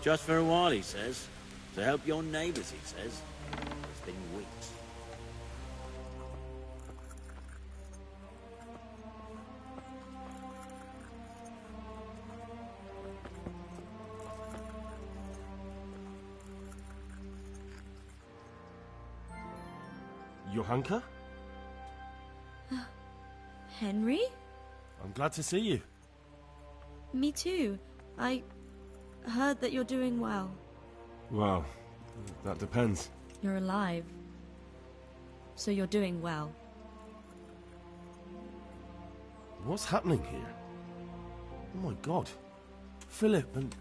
Just for a while, he says. To help your neighbours, he says. It's been weeks. Johanka? Henry? I'm glad to see you. Me too. I heard that you're doing well. Well, that depends. You're alive. So you're doing well. What's happening here? Oh my god. Philip and...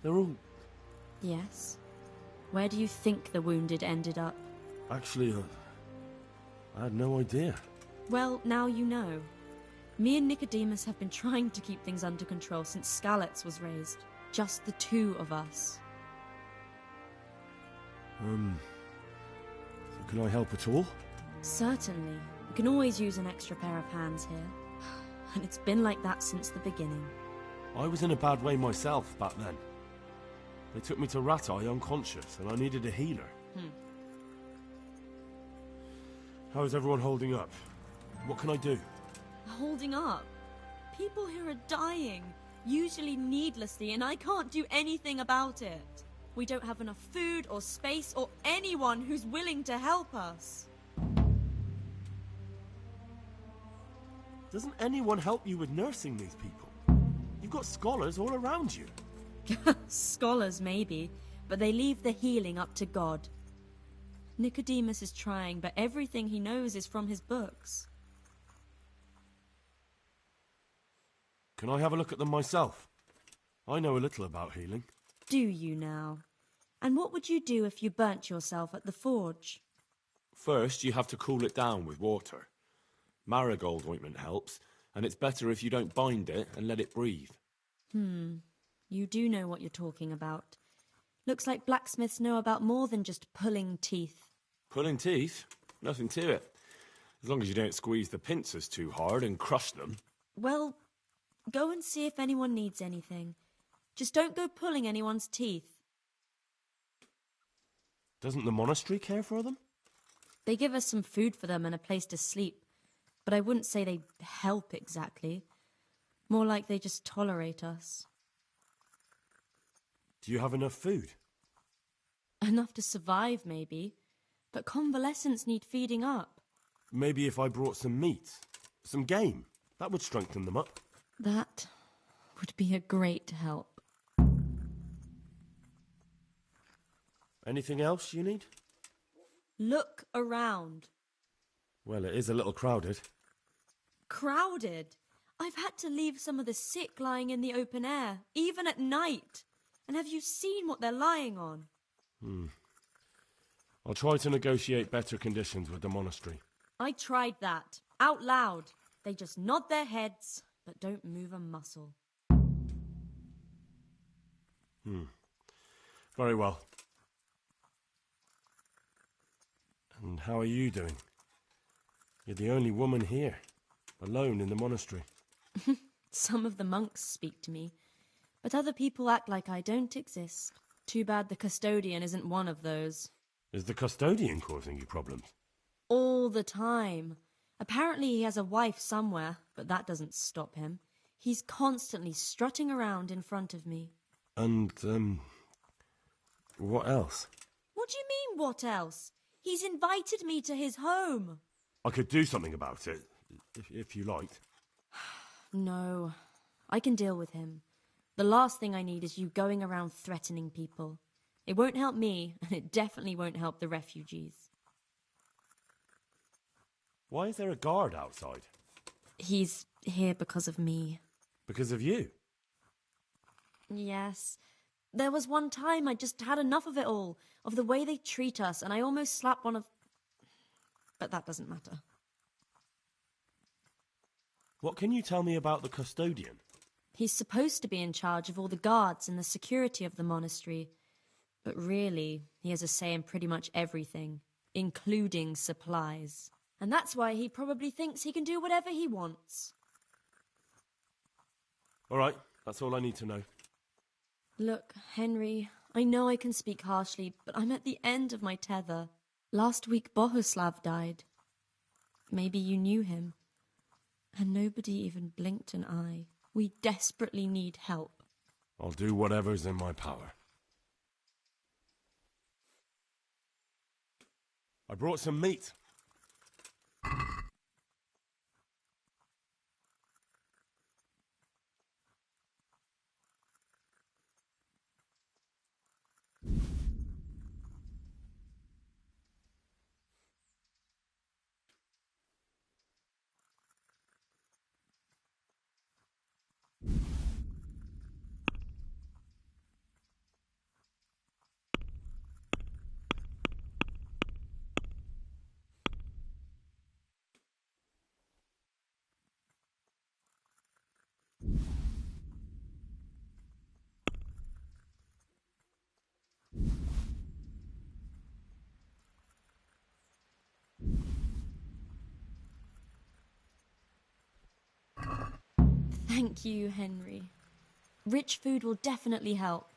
they're all... Yes. Where do you think the wounded ended up? Actually, I had no idea. Well, now you know. Me and Nicodemus have been trying to keep things under control since Skalitz was raised. Just the two of us. Can I help at all? Certainly. You can always use an extra pair of hands here. And it's been like that since the beginning. I was in a bad way myself back then. They took me to Ratai unconscious, and I needed a healer. How's everyone holding up? What can I do? Holding up? People here are dying, usually needlessly, and I can't do anything about it. We don't have enough food or space or anyone who's willing to help us. Doesn't anyone help you with nursing these people? You've got scholars all around you. Scholars, maybe, but they leave the healing up to God. Nicodemus is trying, but everything he knows is from his books. Can I have a look at them myself? I know a little about healing. Do you now? And what would you do if you burnt yourself at the forge? First, you have to cool it down with water. Marigold ointment helps, and it's better if you don't bind it and let it breathe. You do know what you're talking about. Looks like blacksmiths know about more than just pulling teeth. Pulling teeth? Nothing to it. As long as you don't squeeze the pincers too hard and crush them. Well, go and see if anyone needs anything. Just don't go pulling anyone's teeth. Doesn't the monastery care for them? They give us some food for them and a place to sleep, but I wouldn't say they help exactly. More like they just tolerate us. Do you have enough food? Enough to survive, maybe, but convalescents need feeding up. Maybe if I brought some meat, some game, that would strengthen them up. That would be a great help. Anything else you need? Look around. Well, it is a little crowded. Crowded? I've had to leave some of the sick lying in the open air, even at night. And have you seen what they're lying on? I'll try to negotiate better conditions with the monastery. I tried that, out loud. They just nod their heads, but don't move a muscle. Very well. And how are you doing? You're the only woman here, alone in the monastery. Some of the monks speak to me, but other people act like I don't exist. Too bad the custodian isn't one of those. Is the custodian causing you problems? All the time. Apparently he has a wife somewhere, but that doesn't stop him. He's constantly strutting around in front of me. And, what else? What do you mean, what else? He's invited me to his home. I could do something about it, if you liked. No, I can deal with him. The last thing I need is you going around threatening people. It won't help me, and it definitely won't help the refugees. Why is there a guard outside? He's here because of me. Because of you? Yes. There was one time I just had enough of it all, of the way they treat us, and I almost slapped one of... But that doesn't matter. What can you tell me about the custodian? He's supposed to be in charge of all the guards and the security of the monastery. But really, he has a say in pretty much everything, including supplies. And that's why he probably thinks he can do whatever he wants. All right, that's all I need to know. Look, Henry, I know I can speak harshly, but I'm at the end of my tether. Last week Bohuslav died. Maybe you knew him. And nobody even blinked an eye. We desperately need help. I'll do whatever's in my power. I brought some meat. Thank you, Henry. Rich food will definitely help.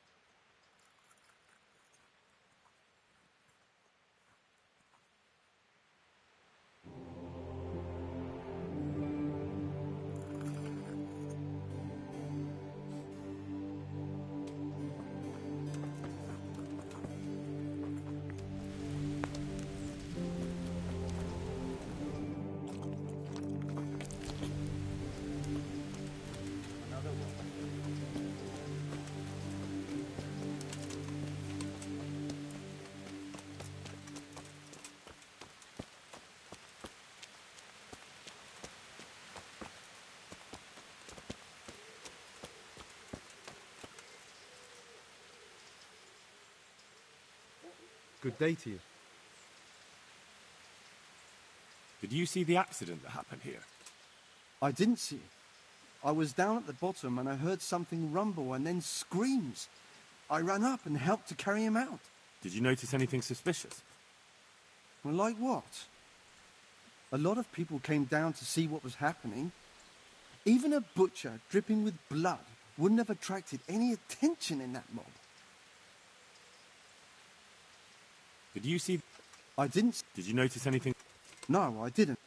Good day to you. Did you see the accident that happened here? I didn't see it. I was down at the bottom and I heard something rumble and then screams. I ran up and helped to carry him out. Did you notice anything suspicious? Well, like what? A lot of people came down to see what was happening. Even a butcher dripping with blood wouldn't have attracted any attention in that mob. Did you see... I didn't... Did you notice anything... No, I didn't.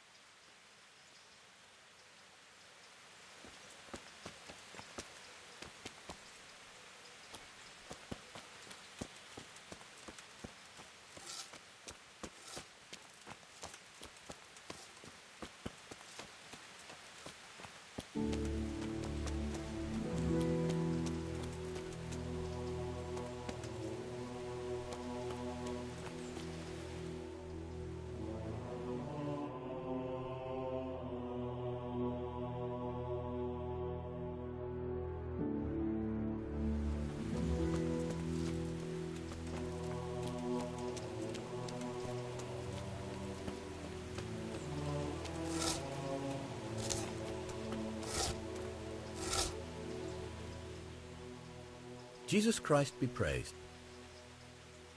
Jesus Christ be praised.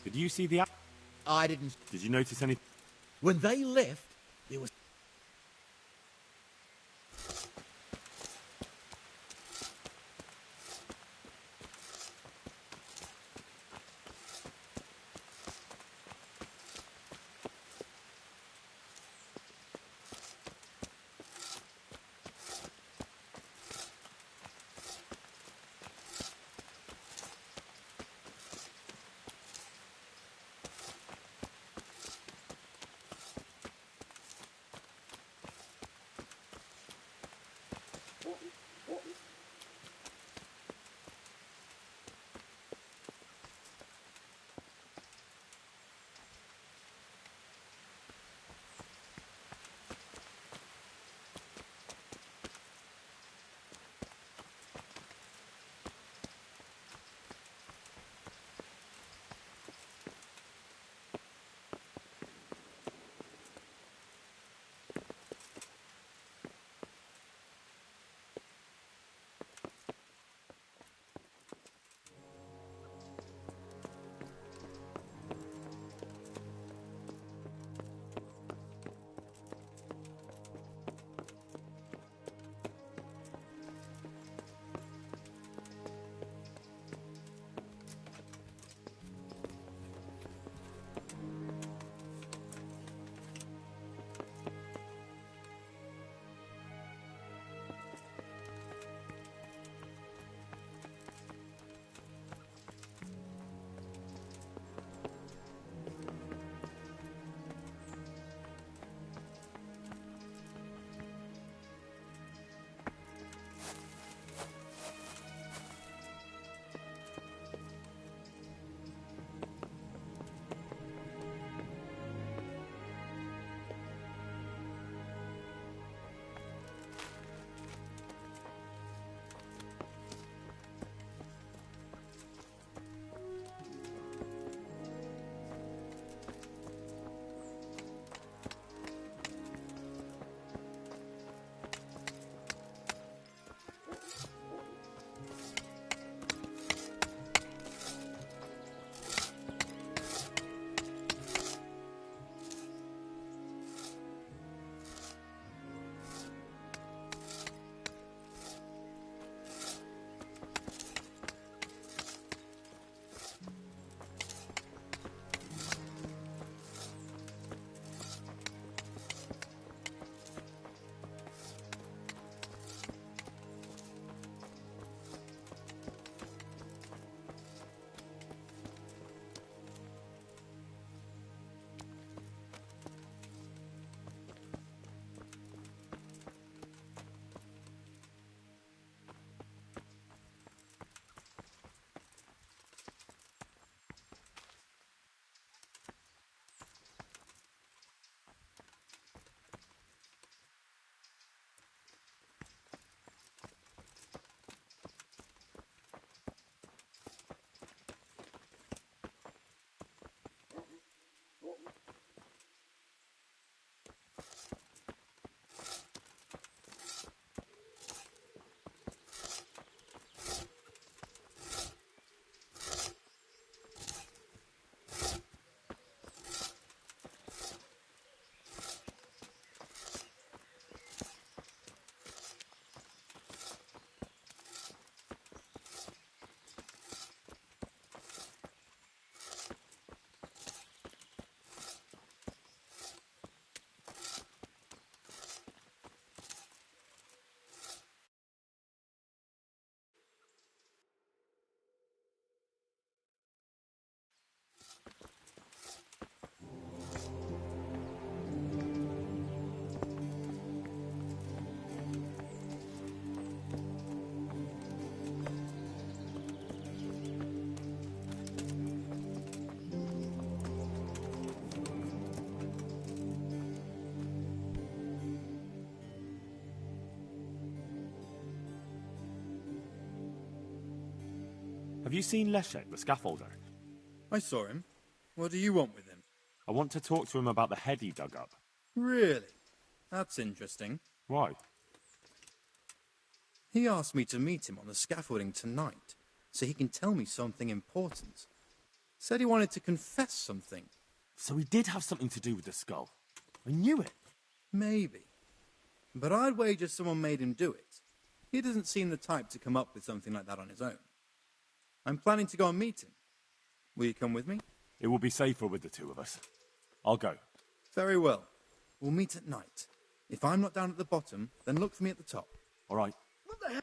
Did you see the... I didn't... Did you notice any... When they left, there was... Have you seen Leszek, the scaffolder? I saw him. What do you want with him? I want to talk to him about the head he dug up. Really? That's interesting. Why? He asked me to meet him on the scaffolding tonight, so he can tell me something important. Said he wanted to confess something. So he did have something to do with the skull. I knew it. Maybe. But I'd wager someone made him do it. He doesn't seem the type to come up with something like that on his own. I'm planning to go and meet him. Will you come with me? It will be safer with the two of us. I'll go. Very well. We'll meet at night. If I'm not down at the bottom, then look for me at the top. All right. What the hell?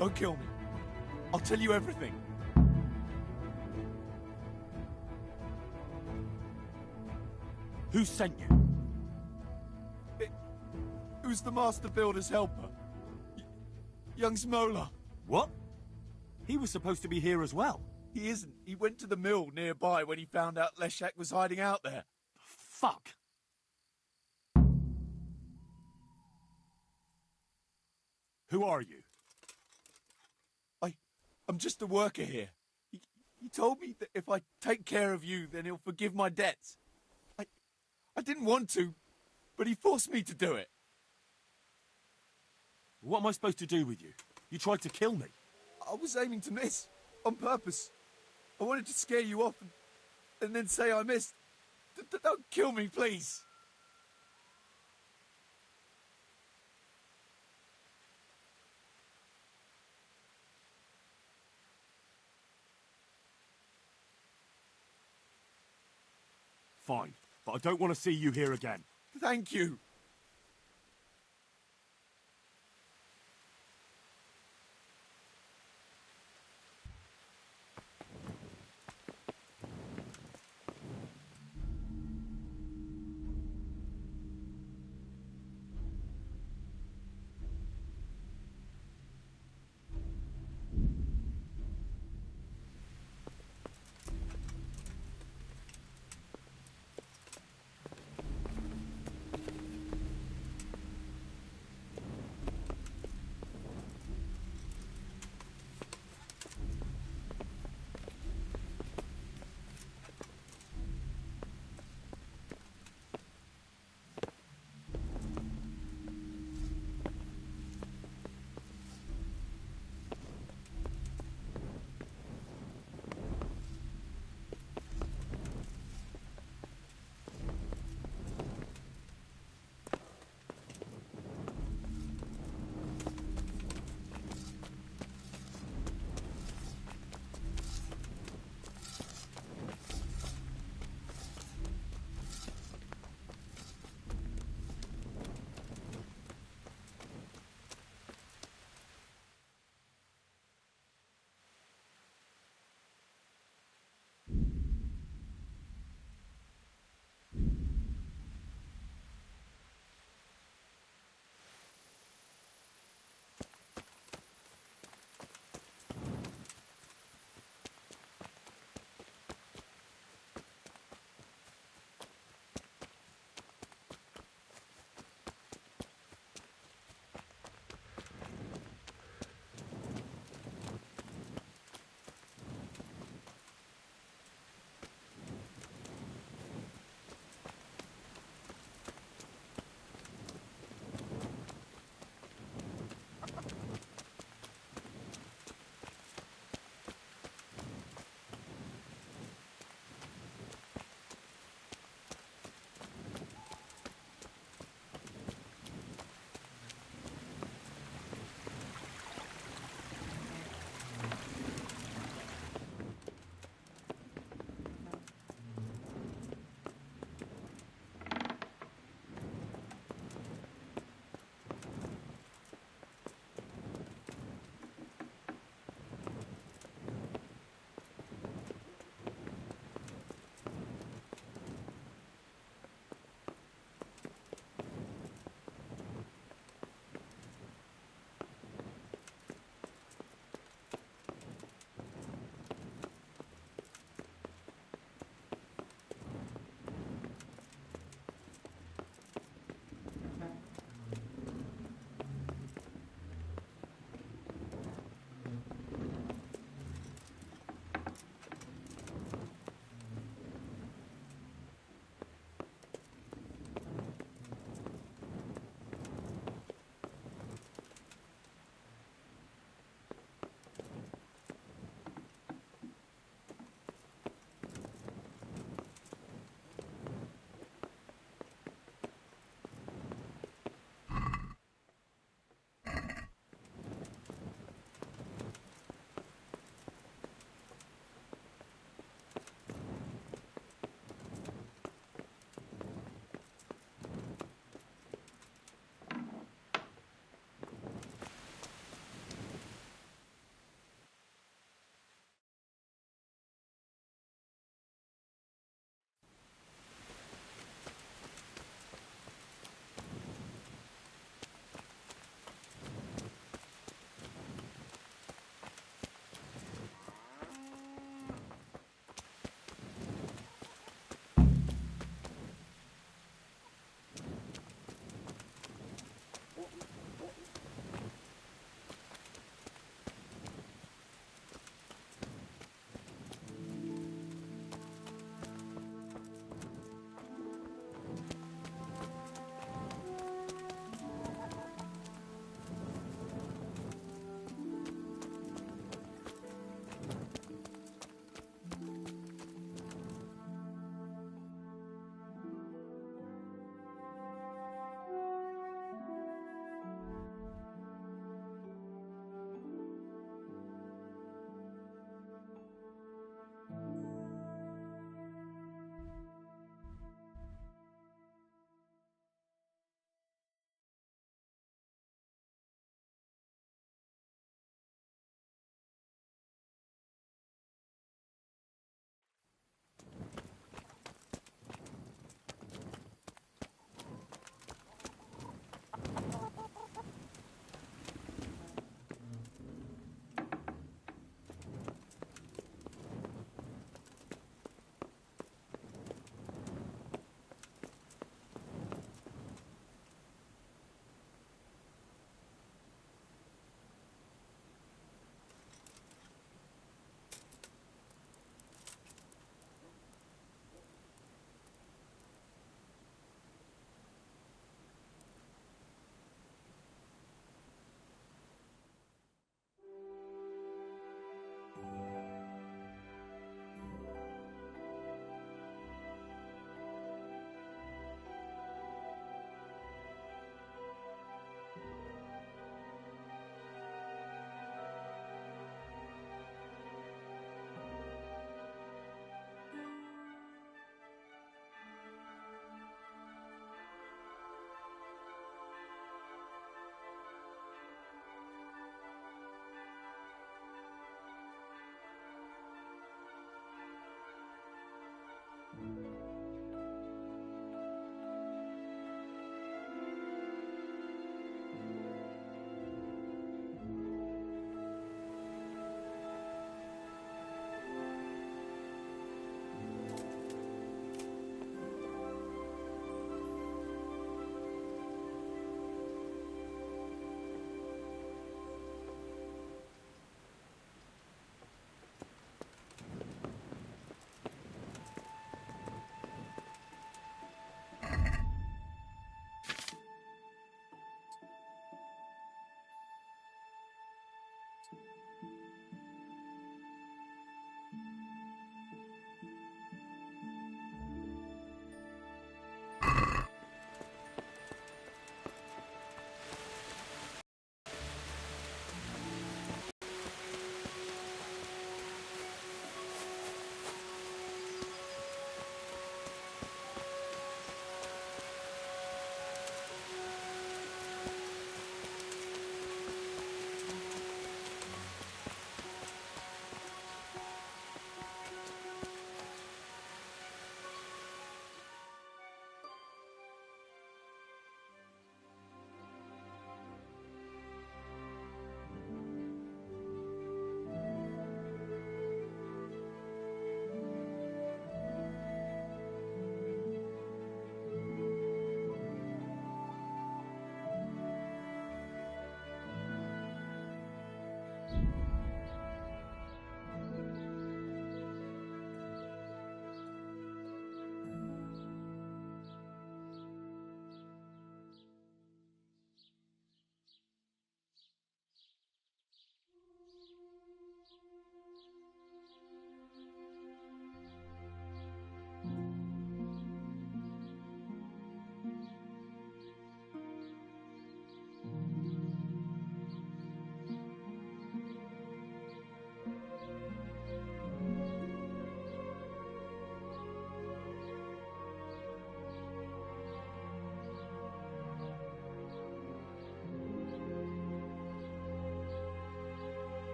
Don't kill me. I'll tell you everything. Who sent you? It was the Master Builder's helper. Young Smola. What? He was supposed to be here as well. He isn't. He went to the mill nearby when he found out Leshak was hiding out there. Fuck. Who are you? I'm just a worker here. He told me that if I take care of you, then he'll forgive my debts. I didn't want to, but he forced me to do it. What am I supposed to do with you? You tried to kill me. I was aiming to miss, on purpose. I wanted to scare you off and then say I missed. Don't kill me, please. Fine, but I don't want to see you here again. Thank you.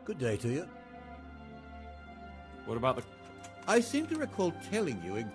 Good day to you. What about the... I seem to recall telling you...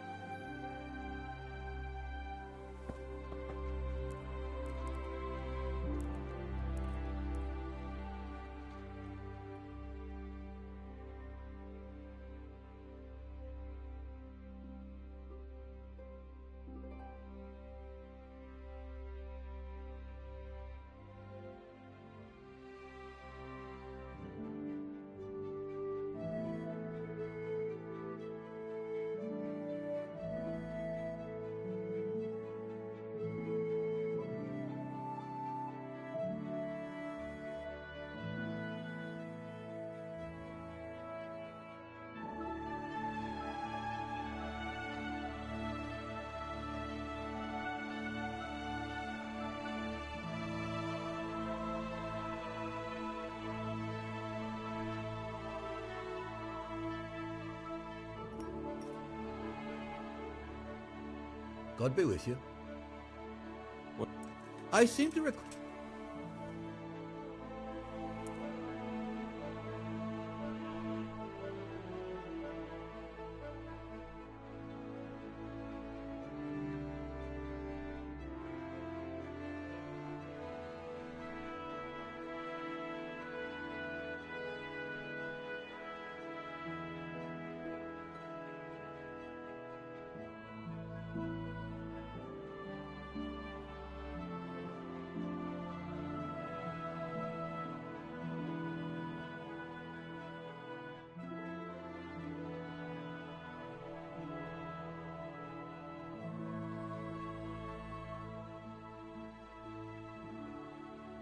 God be with you. What? I seem to recall...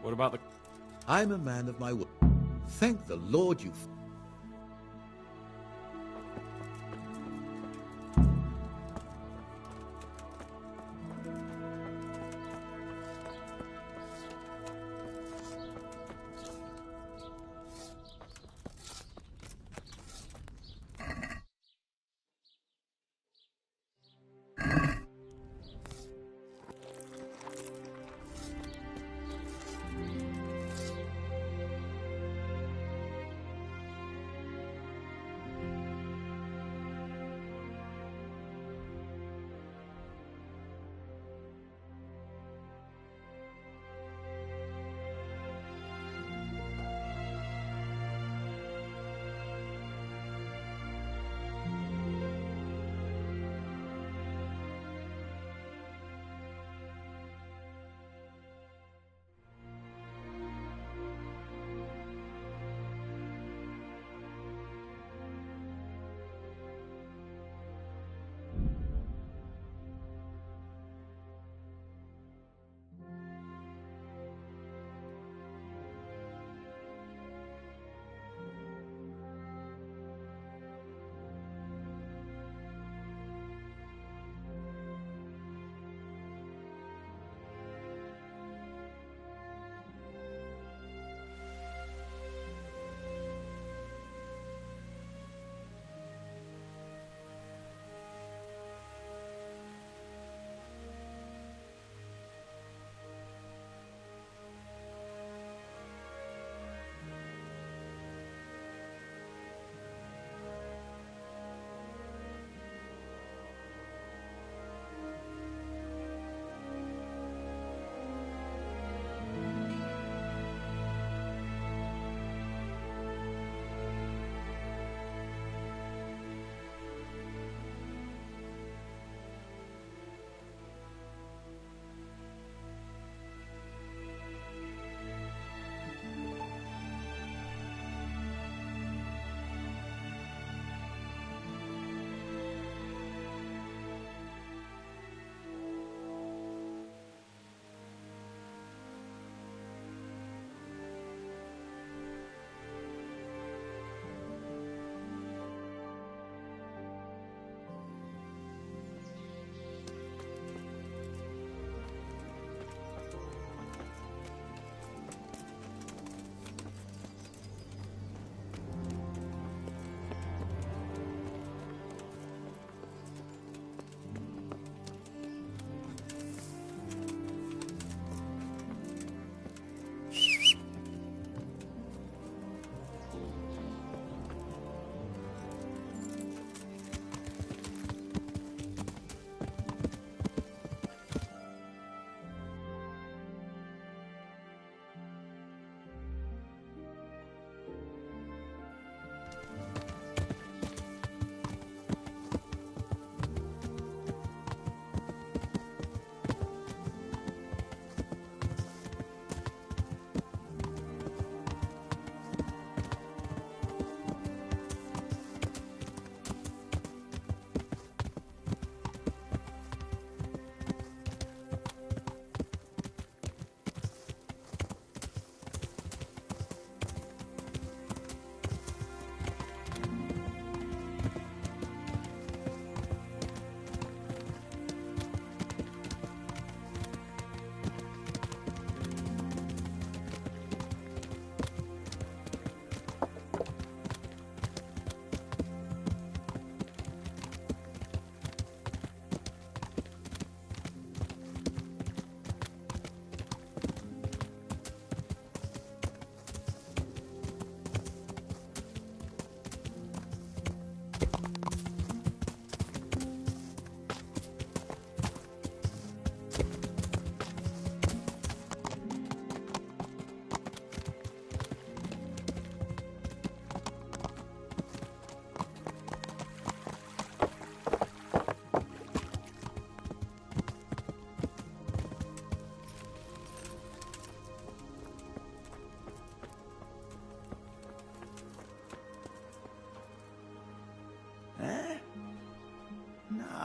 What about the... I'm a man of my word. Thank the Lord you...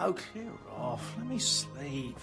bloke. Clear off. Let me sleep.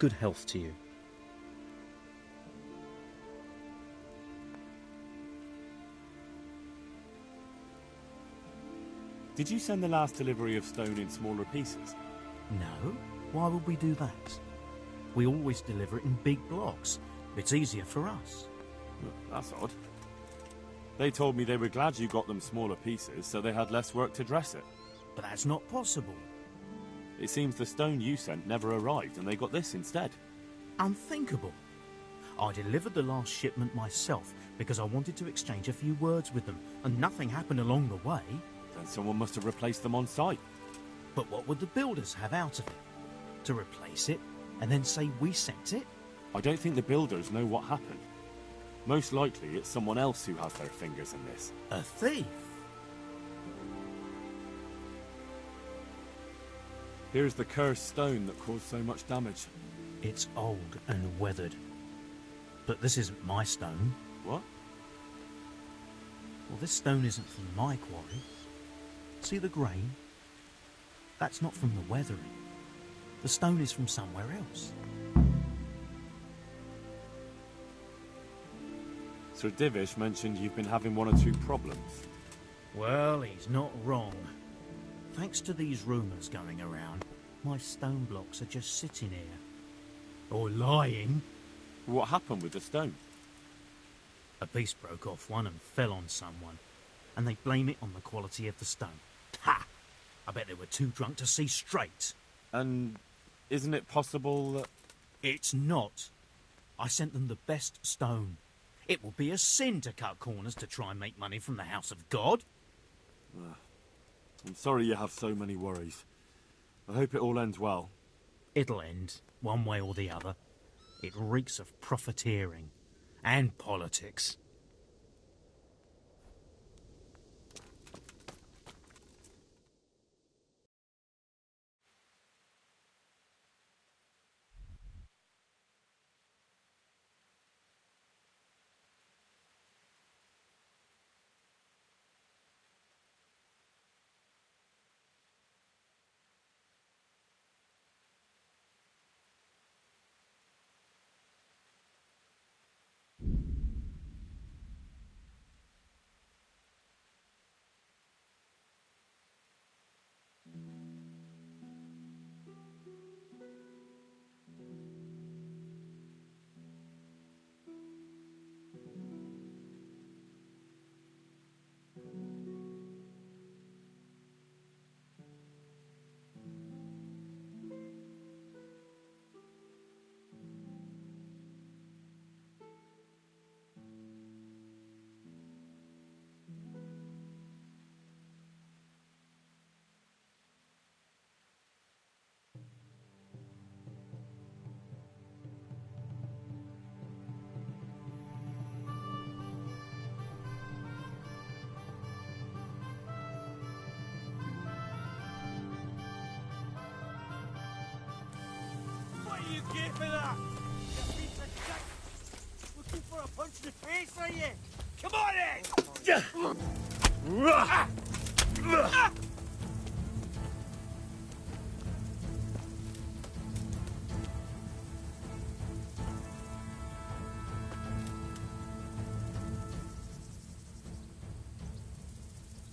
Good health to you. Did you send the last delivery of stone in smaller pieces? No. Why would we do that? We always deliver it in big blocks. It's easier for us. Well, that's odd. They told me they were glad you got them smaller pieces, so they had less work to dress it. But that's not possible. It seems the stone you sent never arrived, and they got this instead. Unthinkable. I delivered the last shipment myself because I wanted to exchange a few words with them, and nothing happened along the way. Then someone must have replaced them on site. But what would the builders have out of it? To replace it, and then say we sent it? I don't think the builders know what happened. Most likely it's someone else who has their fingers in this. A thief? Here's the cursed stone that caused so much damage. It's old and weathered. But this isn't my stone. What? Well, this stone isn't from my quarry. See the grain? That's not from the weathering. The stone is from somewhere else. Sir Divish mentioned you've been having one or two problems. Well, he's not wrong. Thanks to these rumours going around, my stone blocks are just sitting here. Or lying. What happened with the stone? A piece broke off one and fell on someone, and they blame it on the quality of the stone. Ha! I bet they were too drunk to see straight. And isn't it possible that... It's not. I sent them the best stone. It will be a sin to cut corners to try and make money from the house of God. I'm sorry you have so many worries. I hope it all ends well. It'll end, one way or the other. It reeks of profiteering and politics. care for that? You piece of shit! Looking for a punch in the face, are you? Come on in!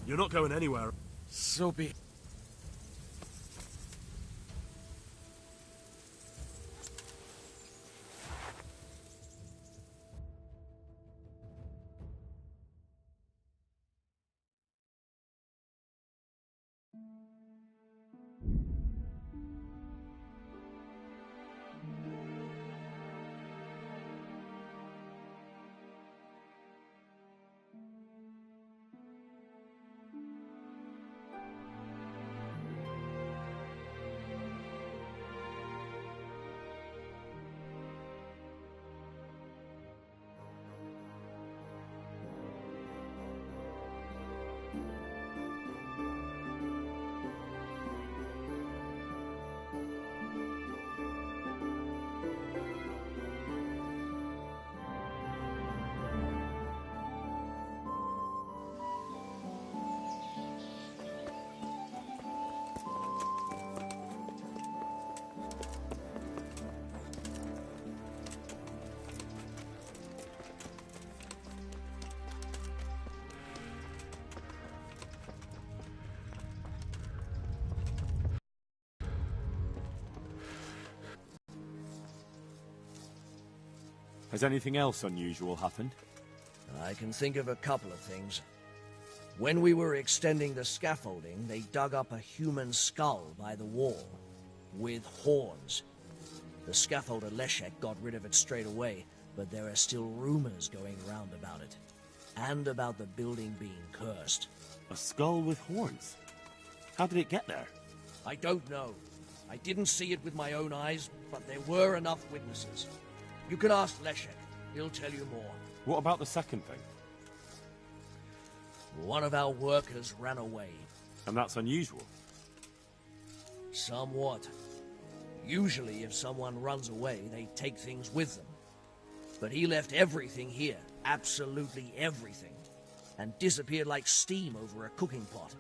You're not going anywhere. So be it. Has anything else unusual happened? I can think of a couple of things. When we were extending the scaffolding, they dug up a human skull by the wall, with horns. The scaffolder Leszek got rid of it straight away, but there are still rumors going around about it. And about the building being cursed. A skull with horns? How did it get there? I don't know. I didn't see it with my own eyes, but there were enough witnesses. You can ask Leszek. He'll tell you more. What about the second thing? One of our workers ran away. And that's unusual. Somewhat. Usually, if someone runs away, they take things with them. But he left everything here, absolutely everything, and disappeared like steam over a cooking pot.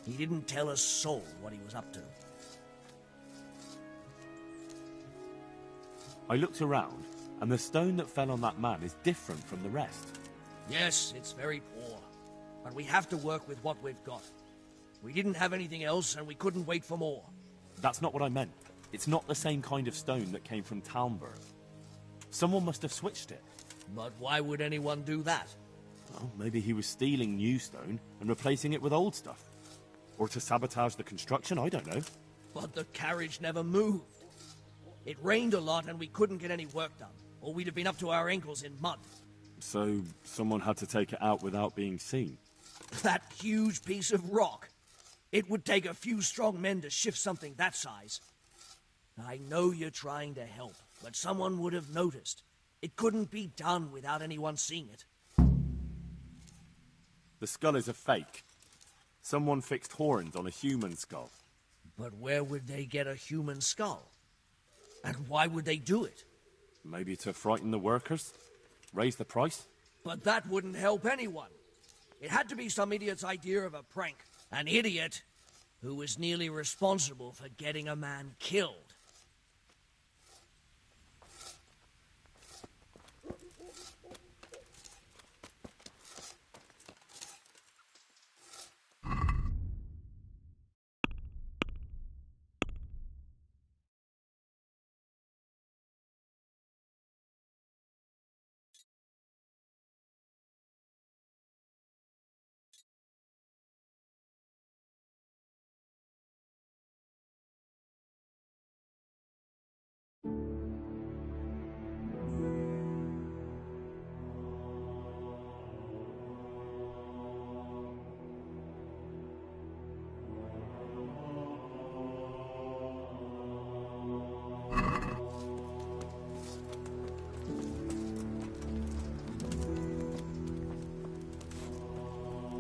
He didn't tell a soul what he was up to. I looked around, and the stone that fell on that man is different from the rest. Yes, it's very poor, but we have to work with what we've got. We didn't have anything else, and we couldn't wait for more. That's not what I meant. It's not the same kind of stone that came from Talmberg. Someone must have switched it. But why would anyone do that? Well, maybe he was stealing new stone and replacing it with old stuff. Or to sabotage the construction, I don't know. But the carriage never moved. It rained a lot and we couldn't get any work done, or we'd have been up to our ankles in mud. So, someone had to take it out without being seen? That huge piece of rock. It would take a few strong men to shift something that size. I know you're trying to help, but someone would have noticed. It couldn't be done without anyone seeing it. The skull is a fake. Someone fixed horns on a human skull. But where would they get a human skull? And why would they do it? Maybe to frighten the workers? Raise the price? But that wouldn't help anyone. It had to be some idiot's idea of a prank. An idiot who was nearly responsible for getting a man killed.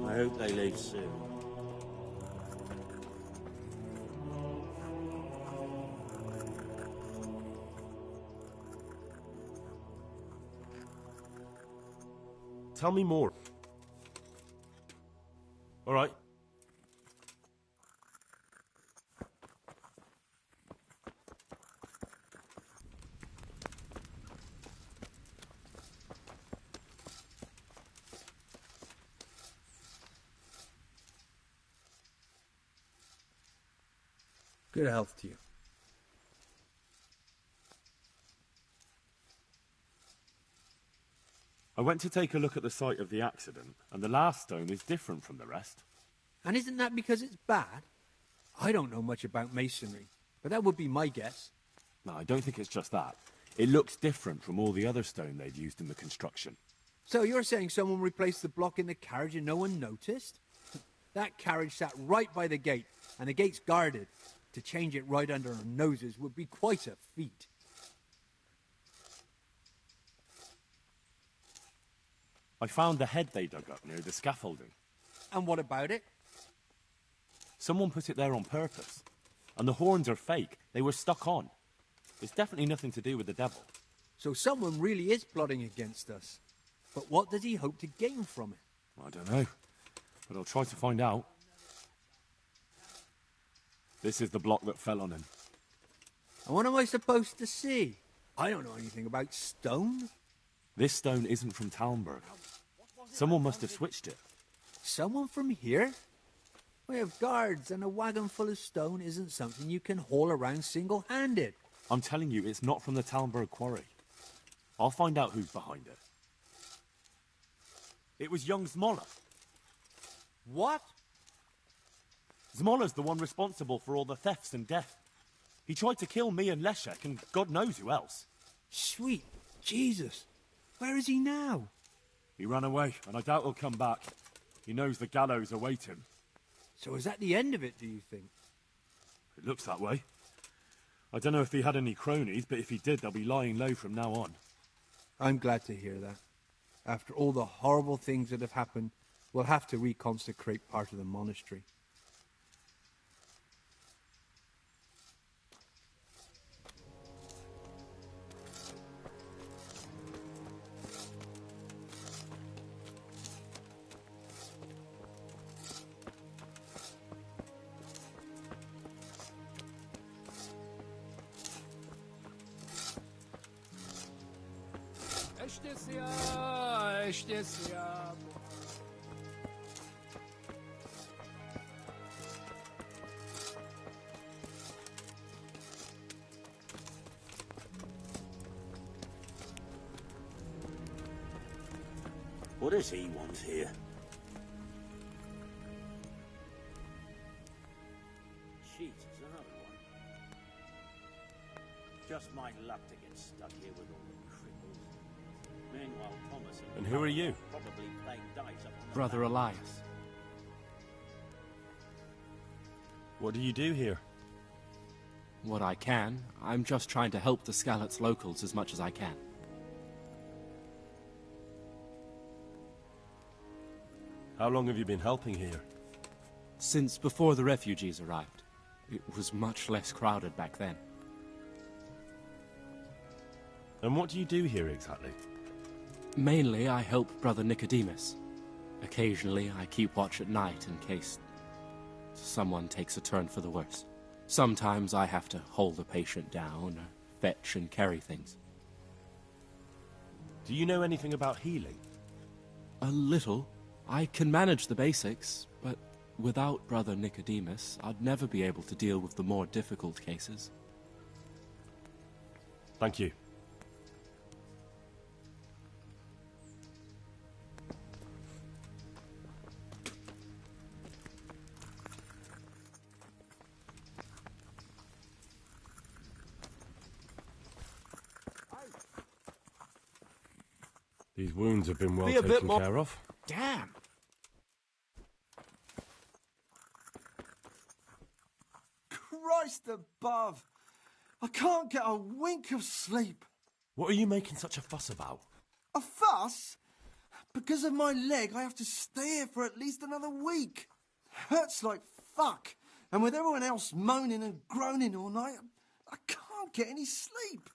I hope they leave soon. tell me more. All right. Good health to you. I went to take a look at the site of the accident, and the last stone is different from the rest. And isn't that because it's bad? I don't know much about masonry, but that would be my guess. No, I don't think it's just that. It looks different from all the other stone they've used in the construction. So you're saying someone replaced the block in the carriage and no one noticed? That carriage sat right by the gate, and the gate's guarded. To change it right under our noses would be quite a feat. I found the head they dug up near the scaffolding. And what about it? Someone put it there on purpose. And the horns are fake. They were stuck on. It's definitely nothing to do with the devil. So someone really is plotting against us. But what does he hope to gain from it? I don't know. But I'll try to find out. This is the block that fell on him. And what am I supposed to see? I don't know anything about stone. This stone isn't from Talmberg. Someone must have switched it. Someone from here? We have guards, and a wagon full of stone isn't something you can haul around single-handed. I'm telling you, it's not from the Talmberg quarry. I'll find out who's behind it. It was young Zmoller. What? Zmoller's the one responsible for all the thefts and death. He tried to kill me and Leszek, and God knows who else. Sweet Jesus. Where is he now? He ran away, and I doubt he'll come back. He knows the gallows await him. So is that the end of it, do you think? It looks that way. I don't know if he had any cronies, but if he did, they'll be lying low from now on. I'm glad to hear that. After all the horrible things that have happened, we'll have to reconsecrate part of the monastery. What does he want here? Jesus, another one. Just my luck to get stuck here with all the cripples. Meanwhile, Thomas And who are you? Probably playing dice up on the Brother back. Elias. What do you do here? What I can. I'm just trying to help the Skalitz locals as much as I can. How long have you been helping here? Since before the refugees arrived. It was much less crowded back then. And what do you do here exactly? Mainly, I help Brother Nicodemus. Occasionally, I keep watch at night in case someone takes a turn for the worse. Sometimes I have to hold a patient down or fetch and carry things. Do you know anything about healing? A little. I can manage the basics, but without Brother Nicodemus, I'd never be able to deal with the more difficult cases. Thank you. These wounds have been well Be a bit taken more- care of. Damn! Christ above! I can't get a wink of sleep. What are you making such a fuss about? A fuss? Because of my leg, I have to stay here for at least another week. Hurts like fuck. And with everyone else moaning and groaning all night, I can't get any sleep.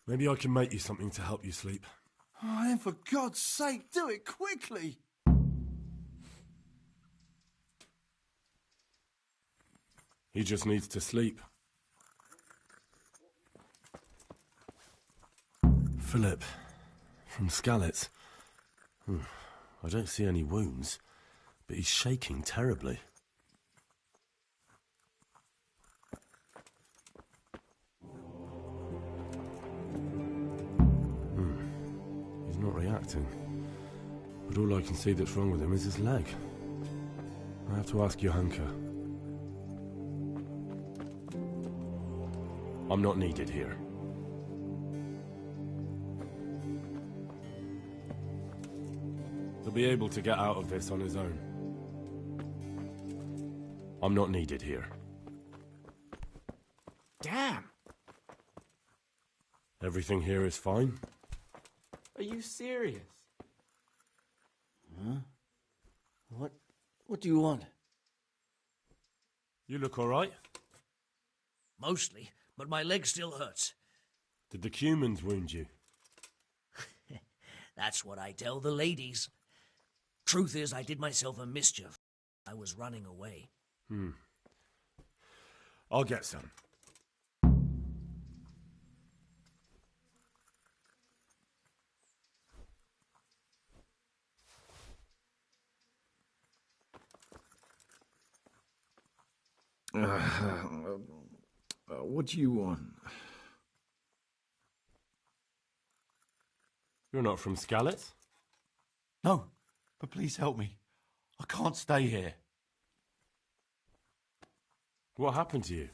Maybe I can make you something to help you sleep. Oh, then for God's sake, do it quickly! He just needs to sleep. Philip, from Skalitz. I don't see any wounds, but he's shaking terribly. He's not reacting. But all I can see that's wrong with him is his leg. I have to ask Johanka. I'm not needed here. He'll be able to get out of this on his own. I'm not needed here. Damn! Everything here is fine? Are you serious? Huh? What do you want? You look all right? Mostly, but my leg still hurts. Did the humans wound you? That's what I tell the ladies. Truth is, I did myself a mischief. I was running away. I'll get some. What do you want? You're not from Skalitz? No, but please help me. I can't stay here. What happened to you?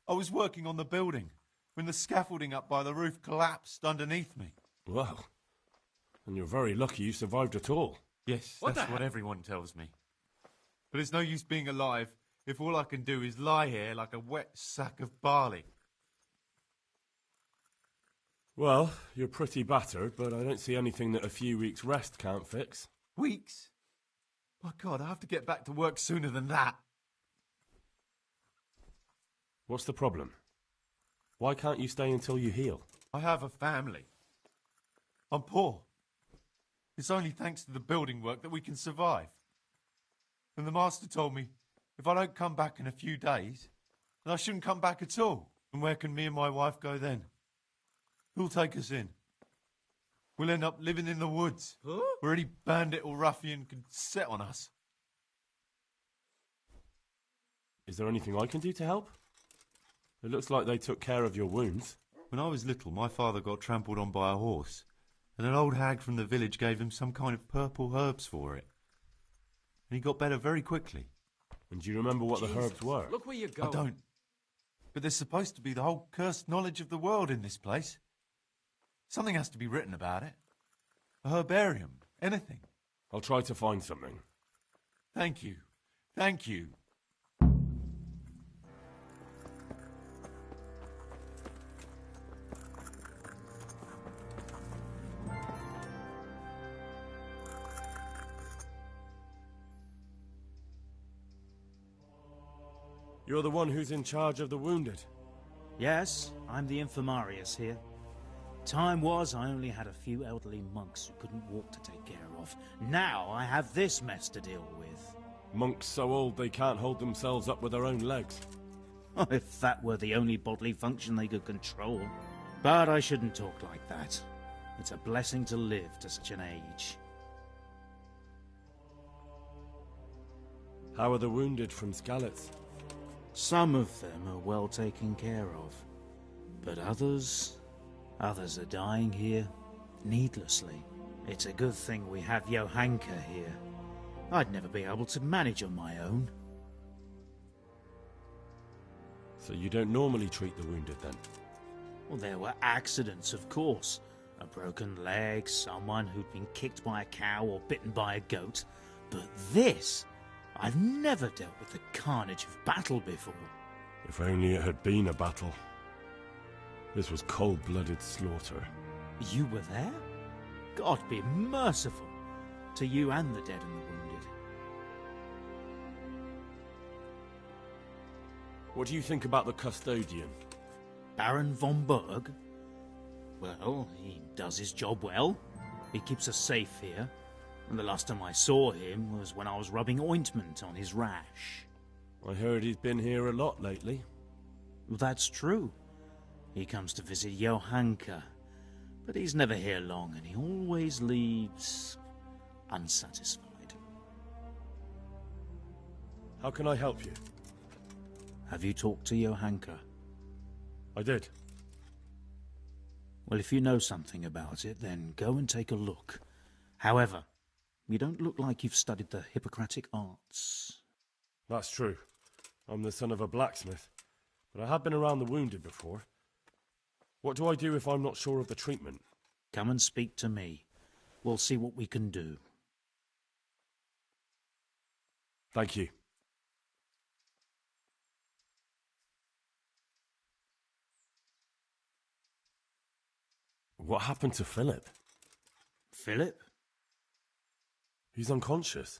I was working on the building when the scaffolding up by the roof collapsed underneath me. Well, and you're very lucky you survived at all. Yes, that's what everyone tells me. But it's no use being alive if all I can do is lie here like a wet sack of barley. Well, you're pretty battered, but I don't see anything that a few weeks' rest can't fix. Weeks? My God, I have to get back to work sooner than that. What's the problem? Why can't you stay until you heal? I have a family. I'm poor. It's only thanks to the building work that we can survive. And the master told me if I don't come back in a few days, then I shouldn't come back at all. And where can me and my wife go then? Who'll take us in? We'll end up living in the woods, where any bandit or ruffian can set on us. Is there anything I can do to help? It looks like they took care of your wounds. When I was little, my father got trampled on by a horse, and an old hag from the village gave him some kind of purple herbs for it. And he got better very quickly. And do you remember what the herbs were? Look where you're going. I don't. But there's supposed to be the whole cursed knowledge of the world in this place. Something has to be written about it. A herbarium, anything. I'll try to find something. Thank you. Thank you. You're the one who's in charge of the wounded. Yes, I'm the infirmarius here. Time was I only had a few elderly monks who couldn't walk to take care of. Now I have this mess to deal with. Monks so old they can't hold themselves up with their own legs. Oh, if that were the only bodily function they could control. But I shouldn't talk like that. It's a blessing to live to such an age. How are the wounded from Skalitz? Some of them are well taken care of. But others are dying here needlessly. It's a good thing we have Johanka here. I'd never be able to manage on my own. So you don't normally treat the wounded then? Well, there were accidents, of course. A broken leg, someone who'd been kicked by a cow or bitten by a goat. But this, I've never dealt with the carnage of battle before. If only it had been a battle. This was cold-blooded slaughter. You were there? God be merciful to you and the dead and the wounded. What do you think about the custodian? Baron von Berg? Well, he does his job well. He keeps us safe here. And the last time I saw him was when I was rubbing ointment on his rash. I heard he's been here a lot lately. Well, that's true. He comes to visit Johanka. But he's never here long, and he always leaves unsatisfied. How can I help you? Have you talked to Johanka? I did. Well, if you know something about it, then go and take a look. However, you don't look like you've studied the Hippocratic arts. That's true. I'm the son of a blacksmith, but I have been around the wounded before. What do I do if I'm not sure of the treatment? Come and speak to me. We'll see what we can do. Thank you. What happened to Philip? Philip? He's unconscious.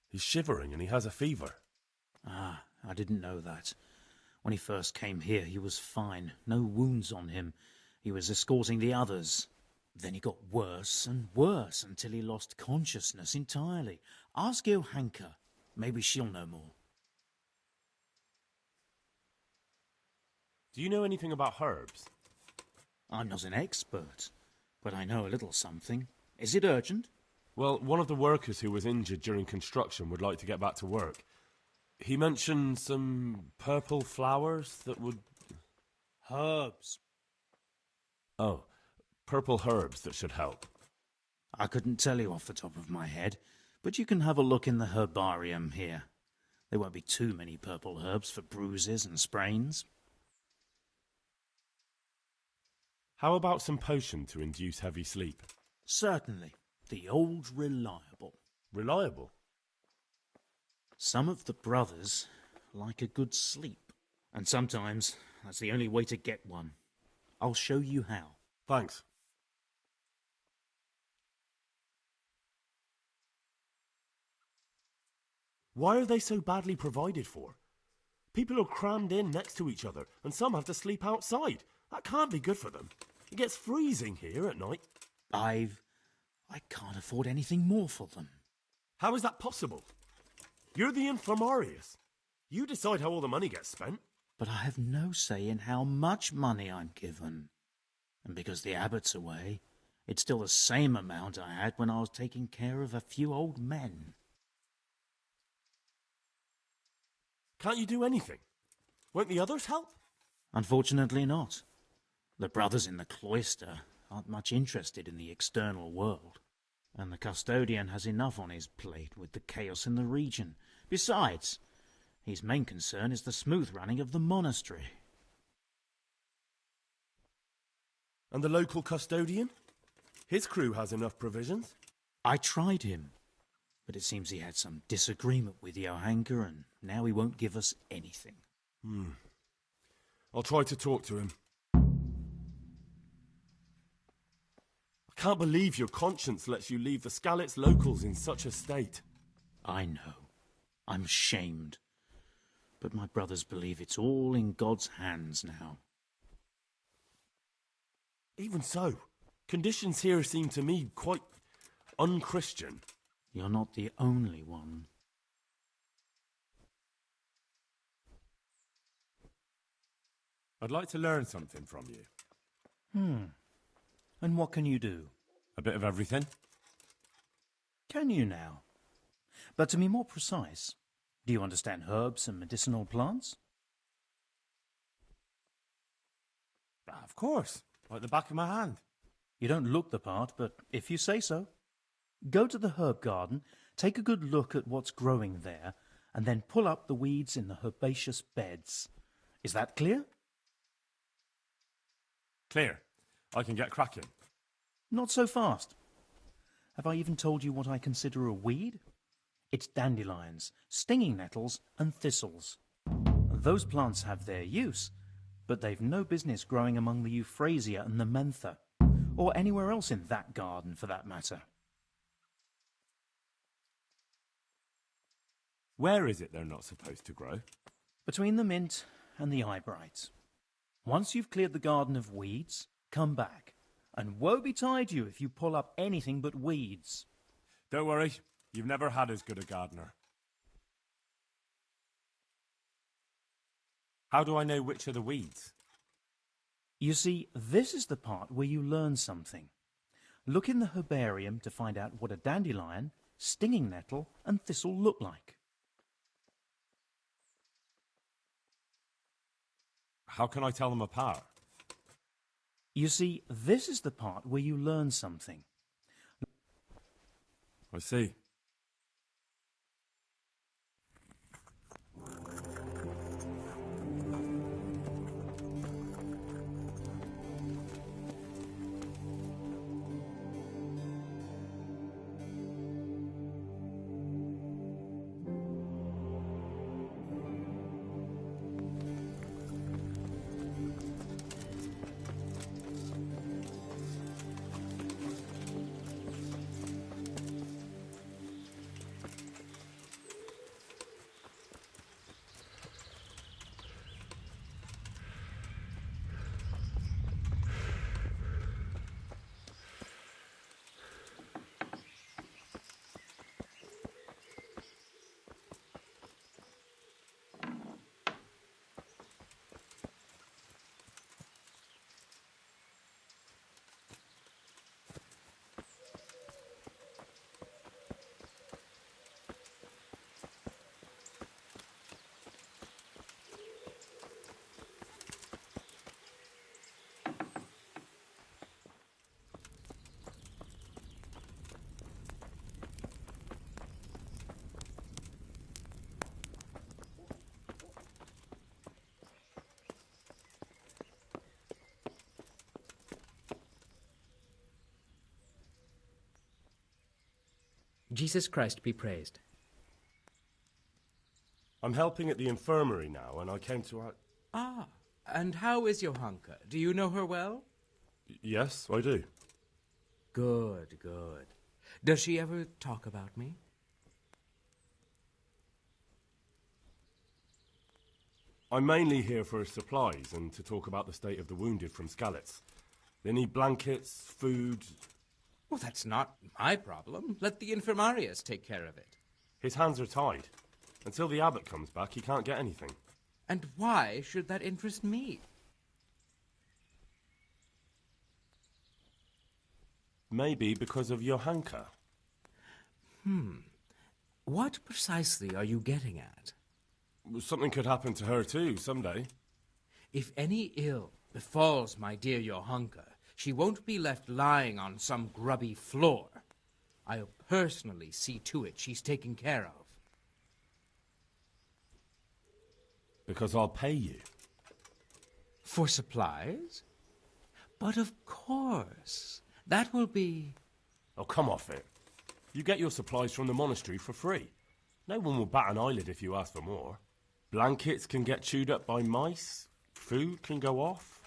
He's shivering and he has a fever. Ah, I didn't know that. When he first came here, he was fine. No wounds on him. He was escorting the others. Then he got worse and worse until he lost consciousness entirely. Ask Johanka. Maybe she'll know more. Do you know anything about herbs? I'm not an expert, but I know a little something. Is it urgent? Well, one of the workers who was injured during construction would like to get back to work. He mentioned some purple flowers that would... Herbs. Oh, purple herbs that should help. I couldn't tell you off the top of my head, but you can have a look in the herbarium here. There won't be too many purple herbs for bruises and sprains. How about some potion to induce heavy sleep? Certainly. The old reliable. Reliable? Some of the brothers like a good sleep, and sometimes that's the only way to get one. I'll show you how. Thanks. Why are they so badly provided for? People are crammed in next to each other, and some have to sleep outside. That can't be good for them. It gets freezing here at night. I can't afford anything more for them. How is that possible? You're the infirmarius. You decide how all the money gets spent. But I have no say in how much money I'm given. And because the abbot's away, it's still the same amount I had when I was taking care of a few old men. Can't you do anything? Won't the others help? Unfortunately not. The brothers in the cloister aren't much interested in the external world. And the custodian has enough on his plate with the chaos in the region. Besides, his main concern is the smooth running of the monastery. And the local custodian? His crew has enough provisions. I tried him, but it seems he had some disagreement with Johanka, and now he won't give us anything. I'll try to talk to him. I can't believe your conscience lets you leave the Skalitz locals in such a state. I know. I'm ashamed. But my brothers believe it's all in God's hands now. Even so, conditions here seem to me quite un-Christian. You're not the only one. I'd like to learn something from you. And what can you do? A bit of everything. Can you now? But to be more precise, do you understand herbs and medicinal plants? Of course, like the back of my hand. You don't look the part, but if you say so. Go to the herb garden, take a good look at what's growing there, and then pull up the weeds in the herbaceous beds. Is that clear? Clear. I can get cracking. Not so fast. Have I even told you what I consider a weed? It's dandelions, stinging nettles, and thistles. Those plants have their use, but they've no business growing among the euphrasia and the mentha, or anywhere else in that garden for that matter. Where is it they're not supposed to grow? Between the mint and the eyebright. Once you've cleared the garden of weeds, come back. And woe betide you if you pull up anything but weeds. Don't worry, you've never had as good a gardener. How do I know which are the weeds? You see, this is the part where you learn something. Look in the herbarium to find out what a dandelion, stinging nettle, and thistle look like. How can I tell them apart? You see, this is the part where you learn something. I see. Jesus Christ be praised. I'm helping at the infirmary now, and I came to... Ah, and how is Johanka? Do you know her well? Yes, I do. Good, good. Does she ever talk about me? I'm mainly here for supplies and to talk about the state of the wounded from Skalitz. They need blankets, food... Well, that's not my problem. Let the infirmarius take care of it. His hands are tied. Until the abbot comes back, he can't get anything. And why should that interest me? Maybe because of Johanka. What precisely are you getting at? Something could happen to her too, someday. If any ill befalls my dear Johanka, she won't be left lying on some grubby floor. I'll personally see to it she's taken care of. Because I'll pay you. For supplies? But of course. That will be... Oh, come off it. You get your supplies from the monastery for free. No one will bat an eyelid if you ask for more. Blankets can get chewed up by mice. Food can go off.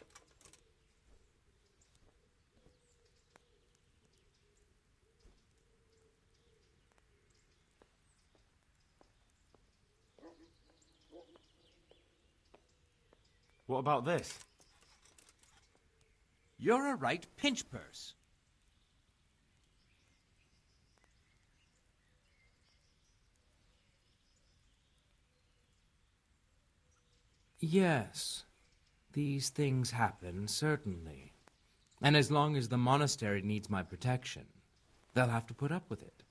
What about this? You're a right pinch purse. Yes, these things happen, certainly. And as long as the monastery needs my protection, they'll have to put up with it.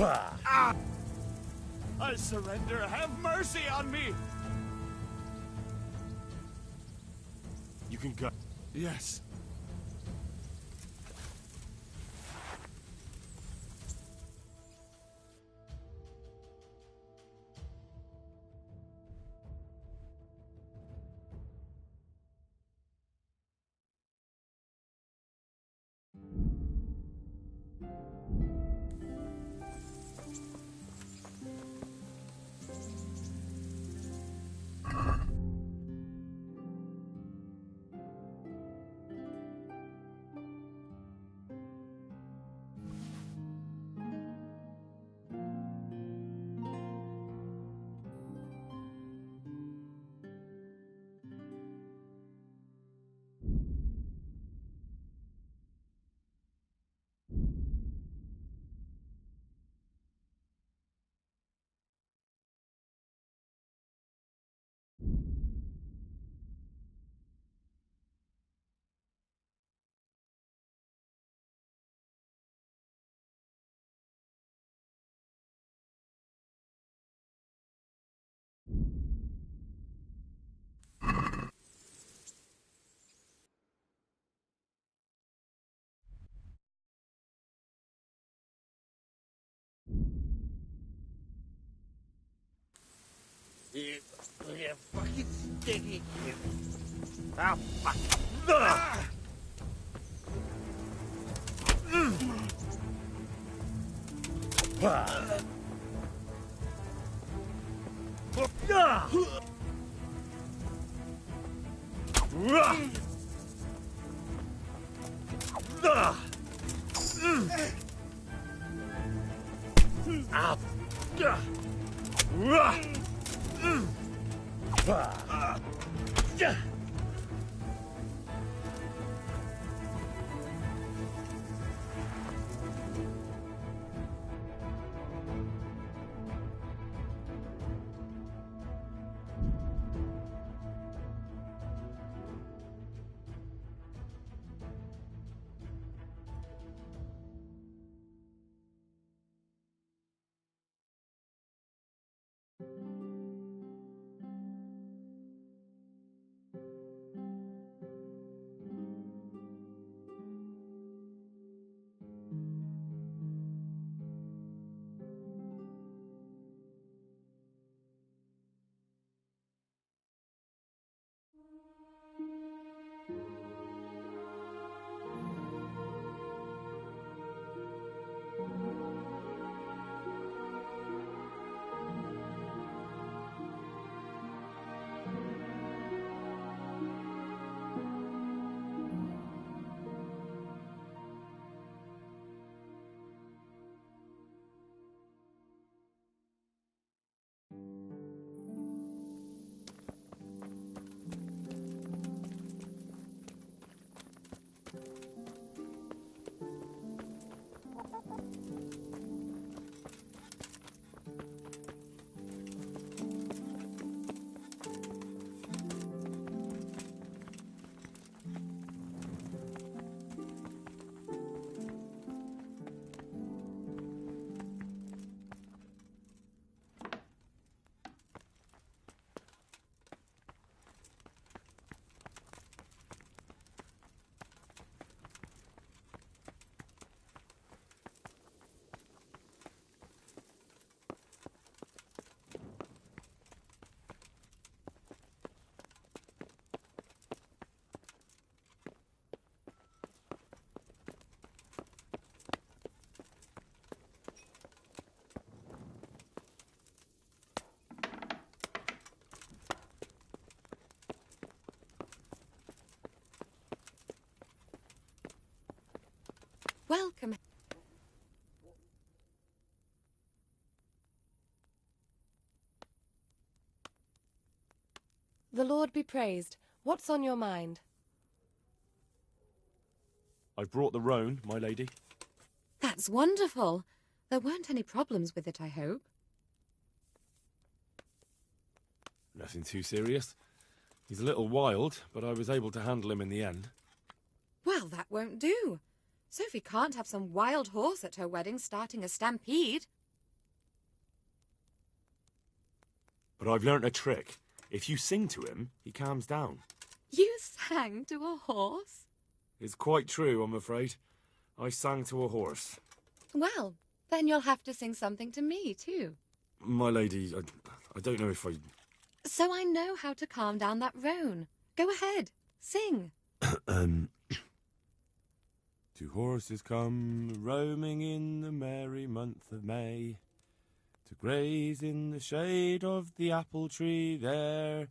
I surrender. Have mercy on me. You can go. Yes. You're fucking sticky. Ah, fuck. Welcome. The Lord be praised. What's on your mind? I've brought the roan, my lady. That's wonderful. There weren't any problems with it, I hope. Nothing too serious. He's a little wild, but I was able to handle him in the end. Well, that won't do. Sophie can't have some wild horse at her wedding starting a stampede. But I've learnt a trick. If you sing to him, he calms down. You sang to a horse? It's quite true, I'm afraid. I sang to a horse. Well, then you'll have to sing something to me, too. My lady, I don't know if I... So I know how to calm down that roan. Go ahead, sing. Two horses come roaming in the merry month of May, to graze in the shade of the apple tree there.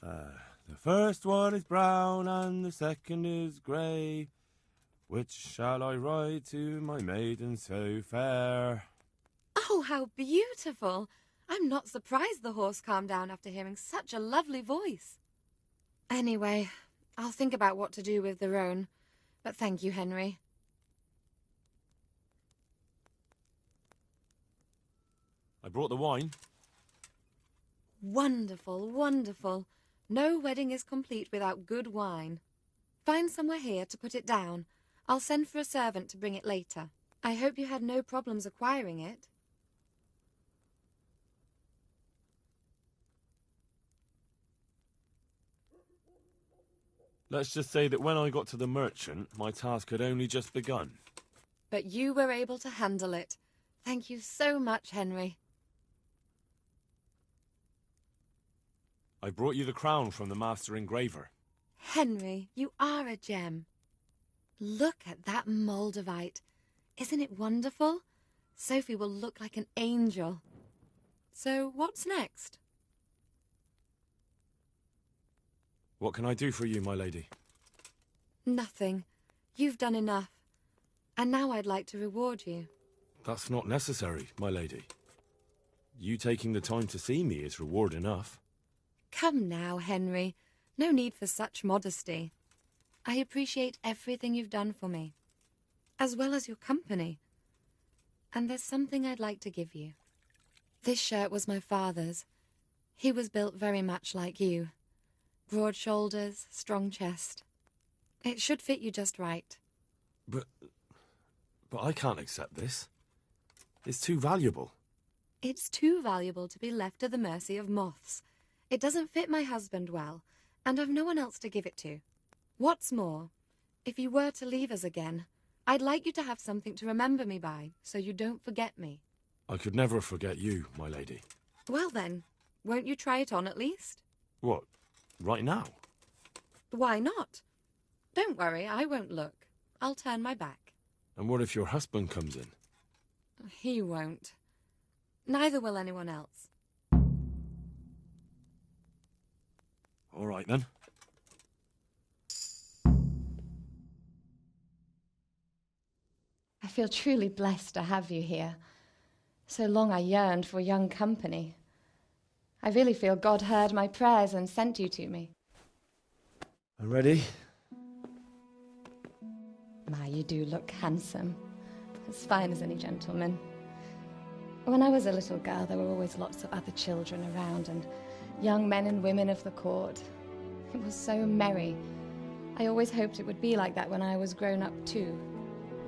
The first one is brown and the second is grey. Which shall I ride to, my maiden so fair? Oh, how beautiful! I'm not surprised the horse calmed down after hearing such a lovely voice. Anyway, I'll think about what to do with the roan. But thank you, Henry. I brought the wine. Wonderful, wonderful. No wedding is complete without good wine. Find somewhere here to put it down. I'll send for a servant to bring it later. I hope you had no problems acquiring it. Let's just say that when I got to the merchant, my task had only just begun. But you were able to handle it. Thank you so much, Henry. I brought you the crown from the master engraver. Henry, you are a gem. Look at that Moldavite. Isn't it wonderful? Sophie will look like an angel. So what's next? What can I do for you, my lady? Nothing. You've done enough. And now I'd like to reward you. That's not necessary, my lady. You taking the time to see me is reward enough. Come now, Henry. No need for such modesty. I appreciate everything you've done for me, as well as your company. And there's something I'd like to give you. This shirt was my father's. He was built very much like you. Broad shoulders, strong chest. It should fit you just right. But I can't accept this. It's too valuable. It's too valuable to be left to the mercy of moths. It doesn't fit my husband well, and I've no one else to give it to. What's more, if you were to leave us again, I'd like you to have something to remember me by, so you don't forget me. I could never forget you, my lady. Well then, won't you try it on at least? What, right now? Why not? Don't worry, I won't look. I'll turn my back. And what if your husband comes in? He won't. Neither will anyone else. All right, then. I feel truly blessed to have you here. So long I yearned for young company. I really feel God heard my prayers and sent you to me. I'm ready. My, you do look handsome. As fine as any gentleman. When I was a little girl, there were always lots of other children around and young men and women of the court. It was so merry. I always hoped it would be like that when I was grown up too.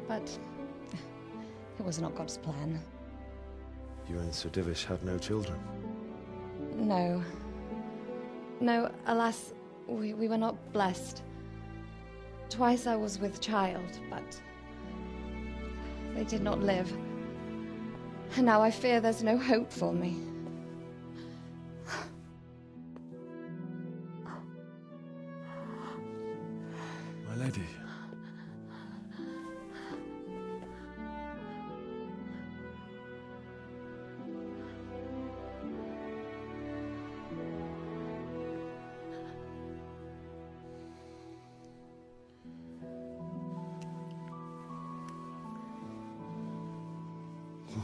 But it was not God's plan. You and Sir Divish had no children? No. No, alas, we were not blessed. Twice I was with child, but they did not live. And now I fear there's no hope for me. My lady.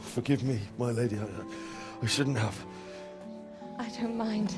Forgive me, my lady. I shouldn't have. I don't mind.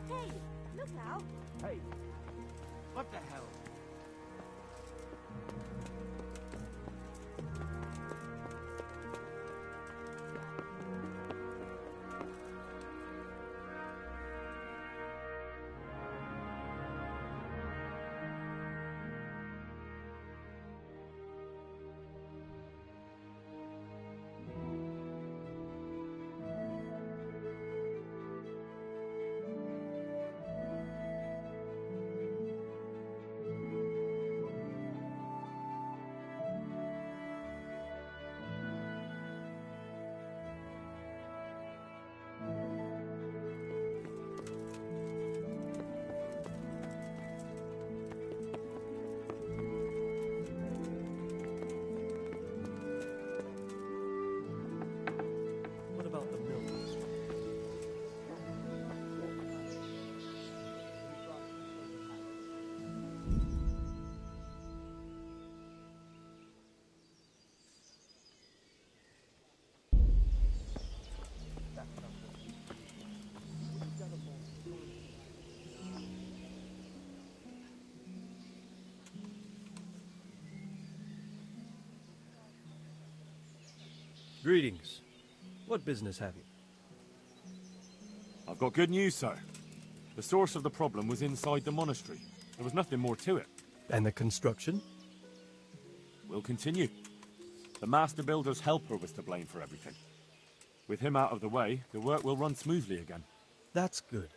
Hey, look out! Hey, what the hell? What about the milk? Greetings. What business have you? I've got good news, sir. The source of the problem was inside the monastery. There was nothing more to it. And the construction? We'll continue. The master builder's helper was to blame for everything. With him out of the way, the work will run smoothly again. That's good.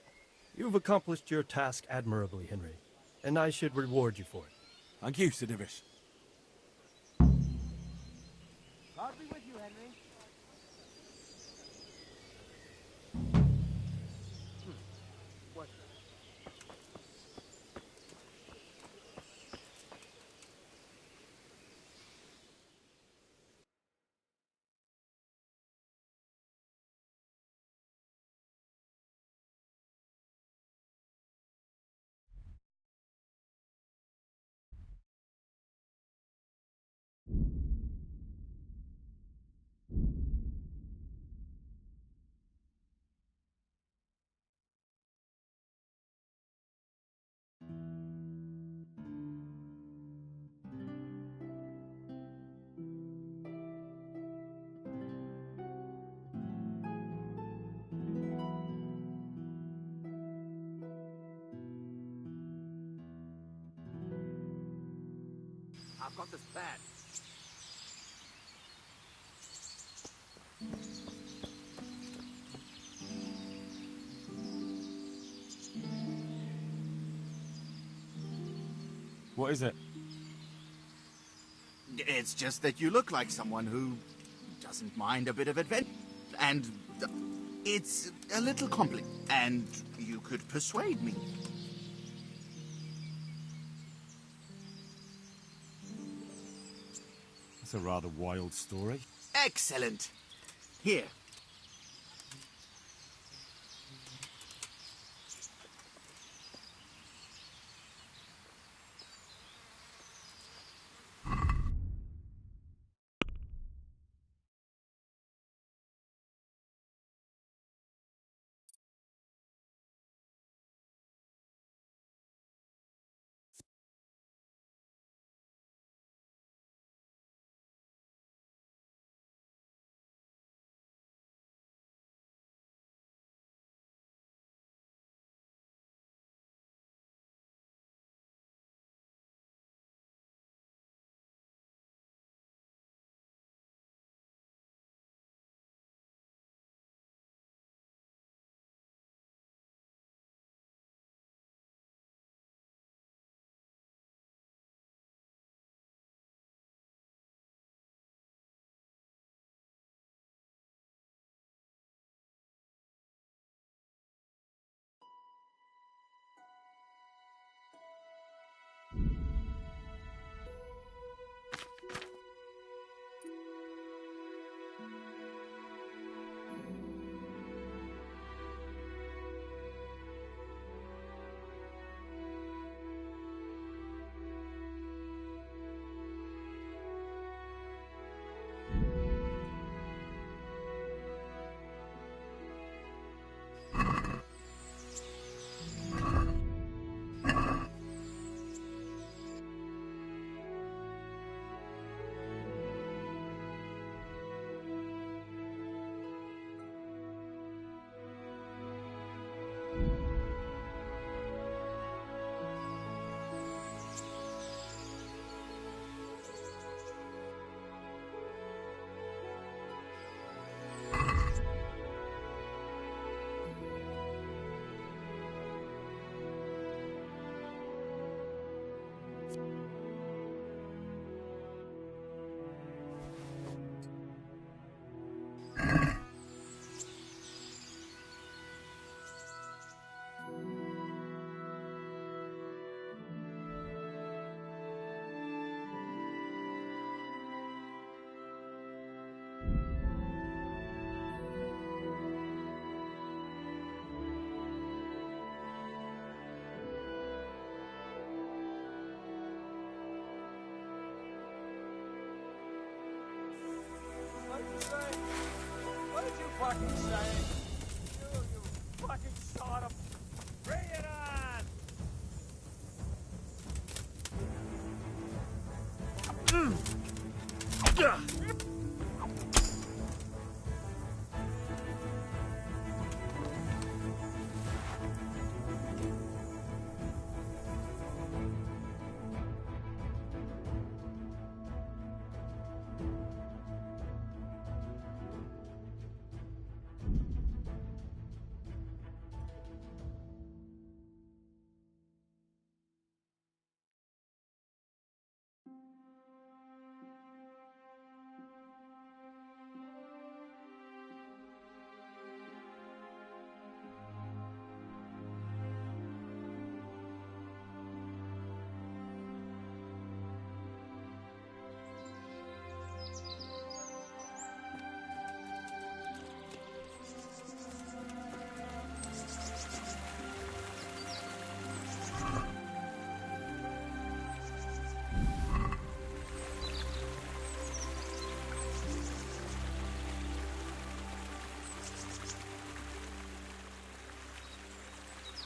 You've accomplished your task admirably, Henry, and I should reward you for it. Thank you, Sir Divish. God be with you, Henry. What? I've got this bad. What is it? It's just that you look like someone who doesn't mind a bit of adventure. And it's a little complicated. And you could persuade me. That's a rather wild story. Excellent. Here.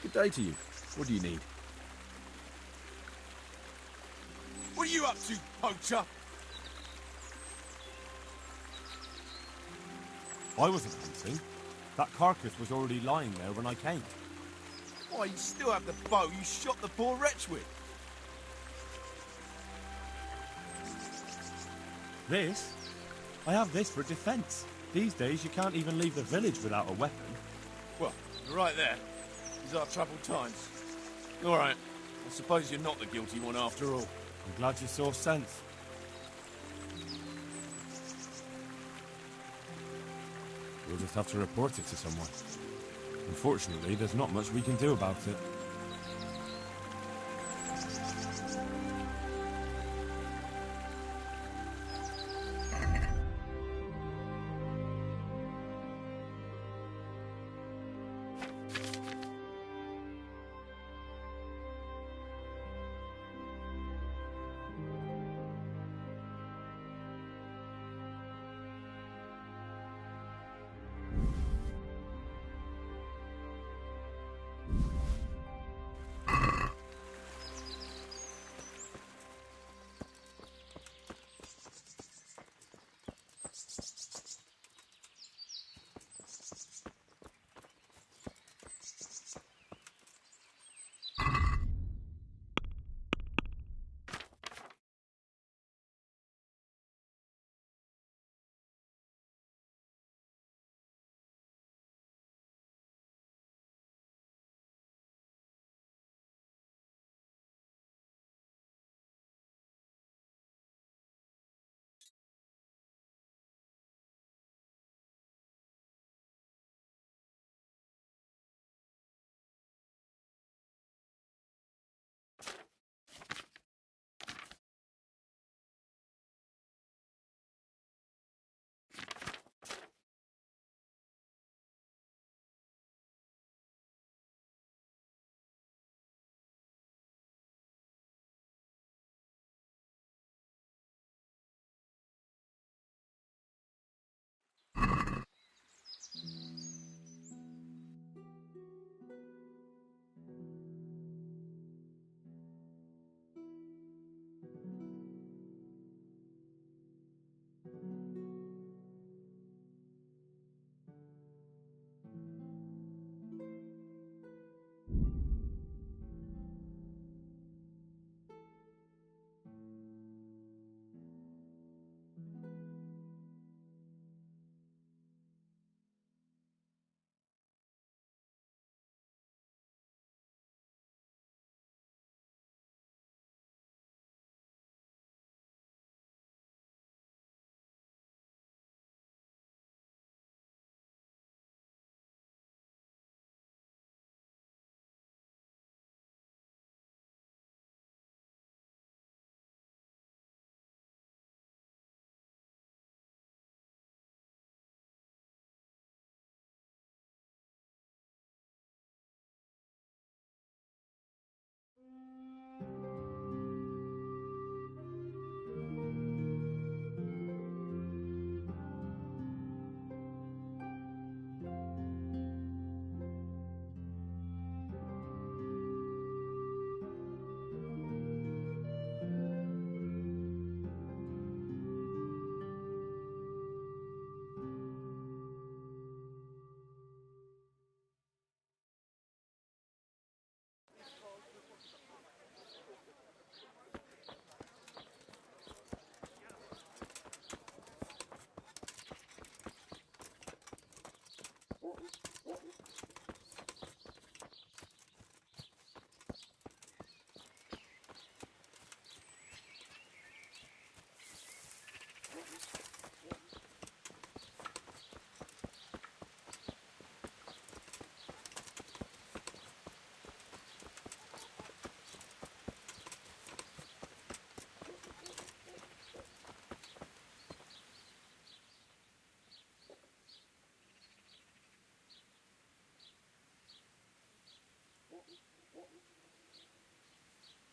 Good day to you. What do you need? What are you up to, poacher? I wasn't hunting. That carcass was already lying there when I came. Why, you still have the bow you shot the poor wretch with. This? I have this for defence. These days you can't even leave the village without a weapon. Well, right there. These are troubled times. All right. I suppose you're not the guilty one after all. I'm glad you saw sense. We'll just have to report it to someone. Unfortunately, there's not much we can do about it.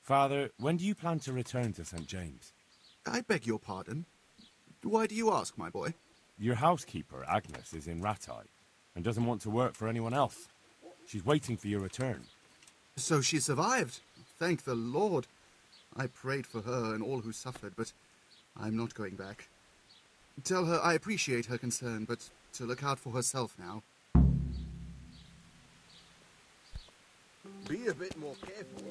Father, when do you plan to return to St. James? I beg your pardon. Why do you ask, my boy? Your housekeeper, Agnes, is in Rattay, and doesn't want to work for anyone else. She's waiting for your return. So she survived. Thank the Lord. I prayed for her and all who suffered, but I'm not going back. Tell her I appreciate her concern, but to look out for herself now. Be a bit more careful.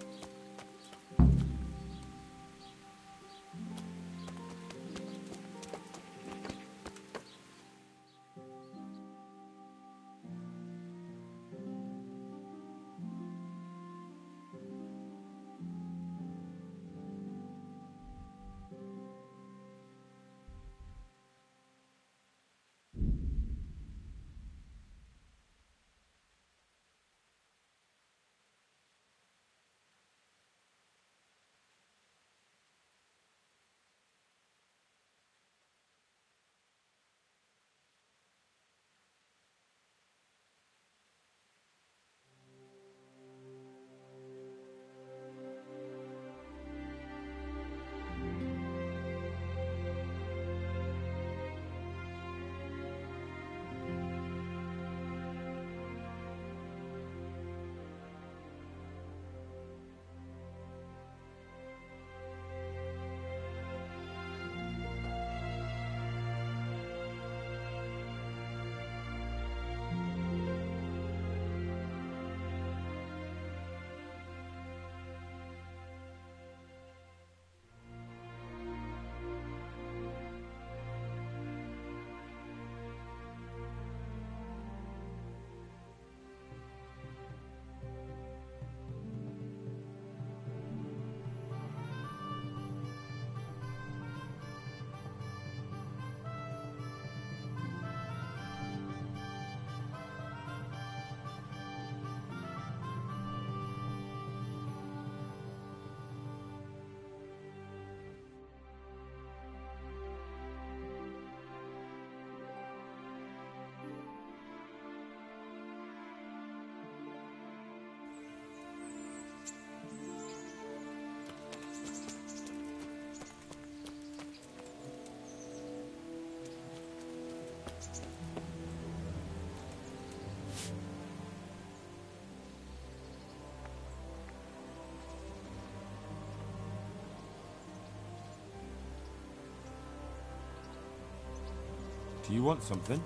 Do you want something?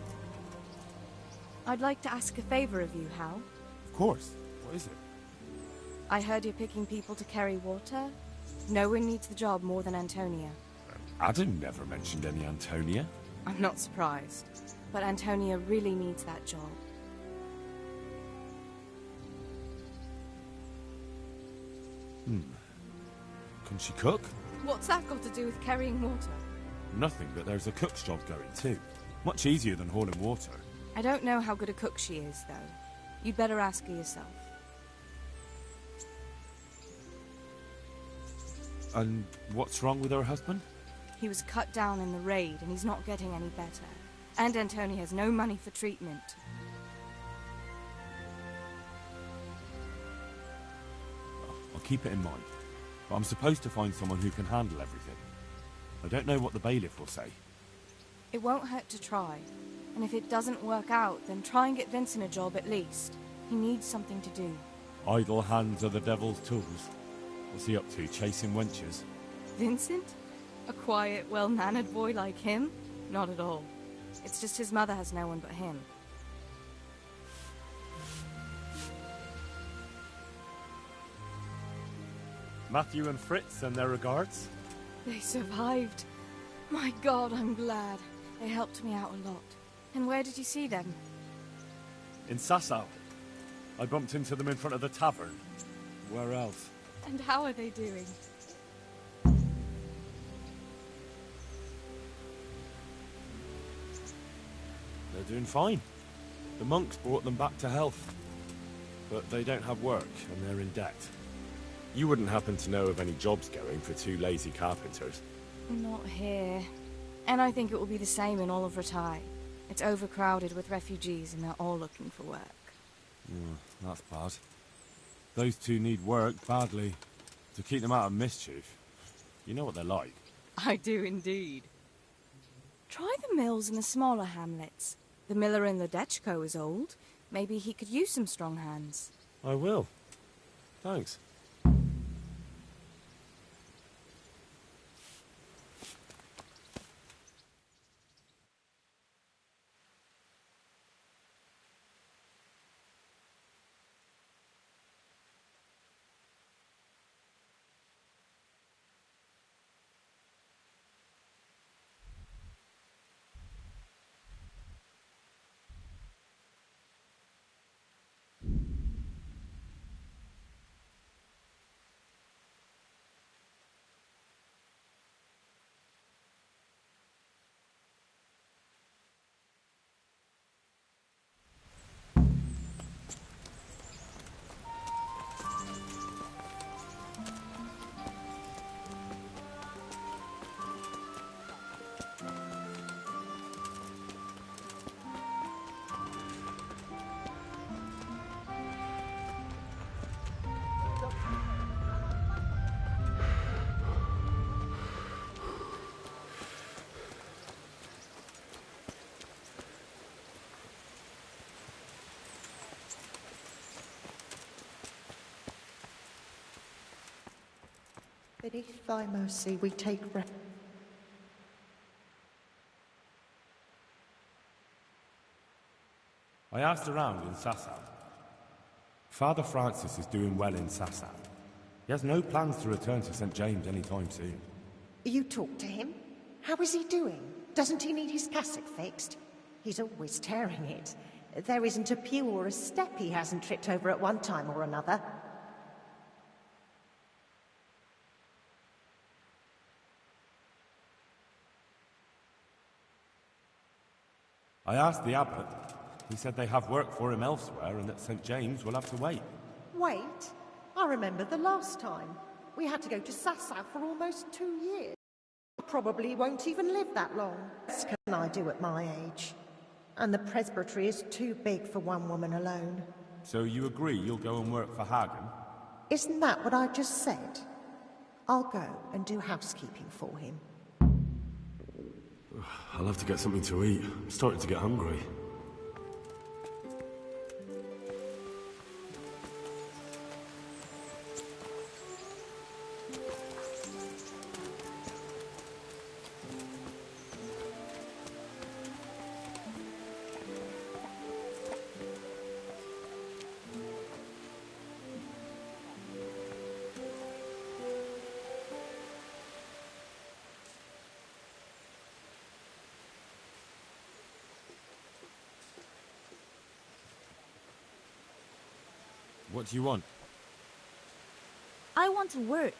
I'd like to ask a favor of you, Hal. Of course. What is it? I heard you're picking people to carry water. No one needs the job more than Antonia. Adam never mentioned any Antonia. I'm not surprised. But Antonia really needs that job. Can she cook? What's that got to do with carrying water? Nothing, but there's a cook's job going too. Much easier than hauling water. I don't know how good a cook she is, though. You'd better ask her yourself. And what's wrong with her husband? He was cut down in the raid, and he's not getting any better. And Antonia has no money for treatment. I'll keep it in mind. But I'm supposed to find someone who can handle everything. I don't know what the bailiff will say. It won't hurt to try. And if it doesn't work out, then try and get Vincent a job at least. He needs something to do. Idle hands are the devil's tools. What's he up to, chasing wenches? Vincent? A quiet, well-mannered boy like him? Not at all. It's just his mother has no one but him. Matthew and Fritz send their regards. They survived. My God, I'm glad. They helped me out a lot. And where did you see them? In Sasau. I bumped into them in front of the tavern. Where else? And how are they doing? They're doing fine. The monks brought them back to health. But they don't have work, and they're in debt. You wouldn't happen to know of any jobs going for two lazy carpenters? Not here. And I think it will be the same in all of Ratai. It's overcrowded with refugees, and they're all looking for work. That's bad. Those two need work badly. To keep them out of mischief. You know what they're like. I do indeed. Try the mills in the smaller hamlets. The miller in the Dechko is old. Maybe he could use some strong hands. I will. Thanks. Beneath thy mercy we take refuge. I asked around in Sasau. Father Francis is doing well in Sasau. He has no plans to return to St. James anytime soon. You talked to him? How is he doing? Doesn't he need his cassock fixed? He's always tearing it. There isn't a pew or a step he hasn't tripped over at one time or another. I asked the abbot. He said they have work for him elsewhere and that St. James will have to wait. Wait? I remember the last time. We had to go to Sasau for almost 2 years. Probably won't even live that long. What can I do at my age? And the presbytery is too big for one woman alone. So you agree you'll go and work for Hagen? Isn't that what I just said? I'll go and do housekeeping for him. I'll have to get something to eat. I'm starting to get hungry. What do you want? I want to work.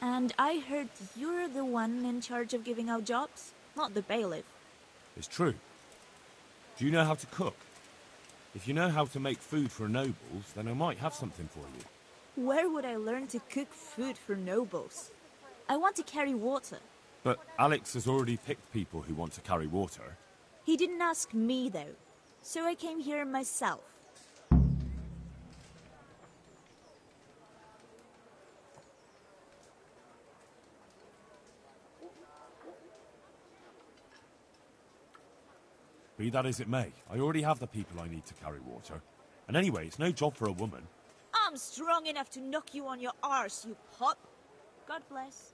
And I heard you're the one in charge of giving out jobs, not the bailiff. It's true. Do you know how to cook? If you know how to make food for nobles, then I might have something for you. Where would I learn to cook food for nobles? I want to carry water. But Alex has already picked people who want to carry water. He didn't ask me, though. So I came here myself. Be that as it may, I already have the people I need to carry water. And anyway, it's no job for a woman. I'm strong enough to knock you on your arse, you pup. God bless.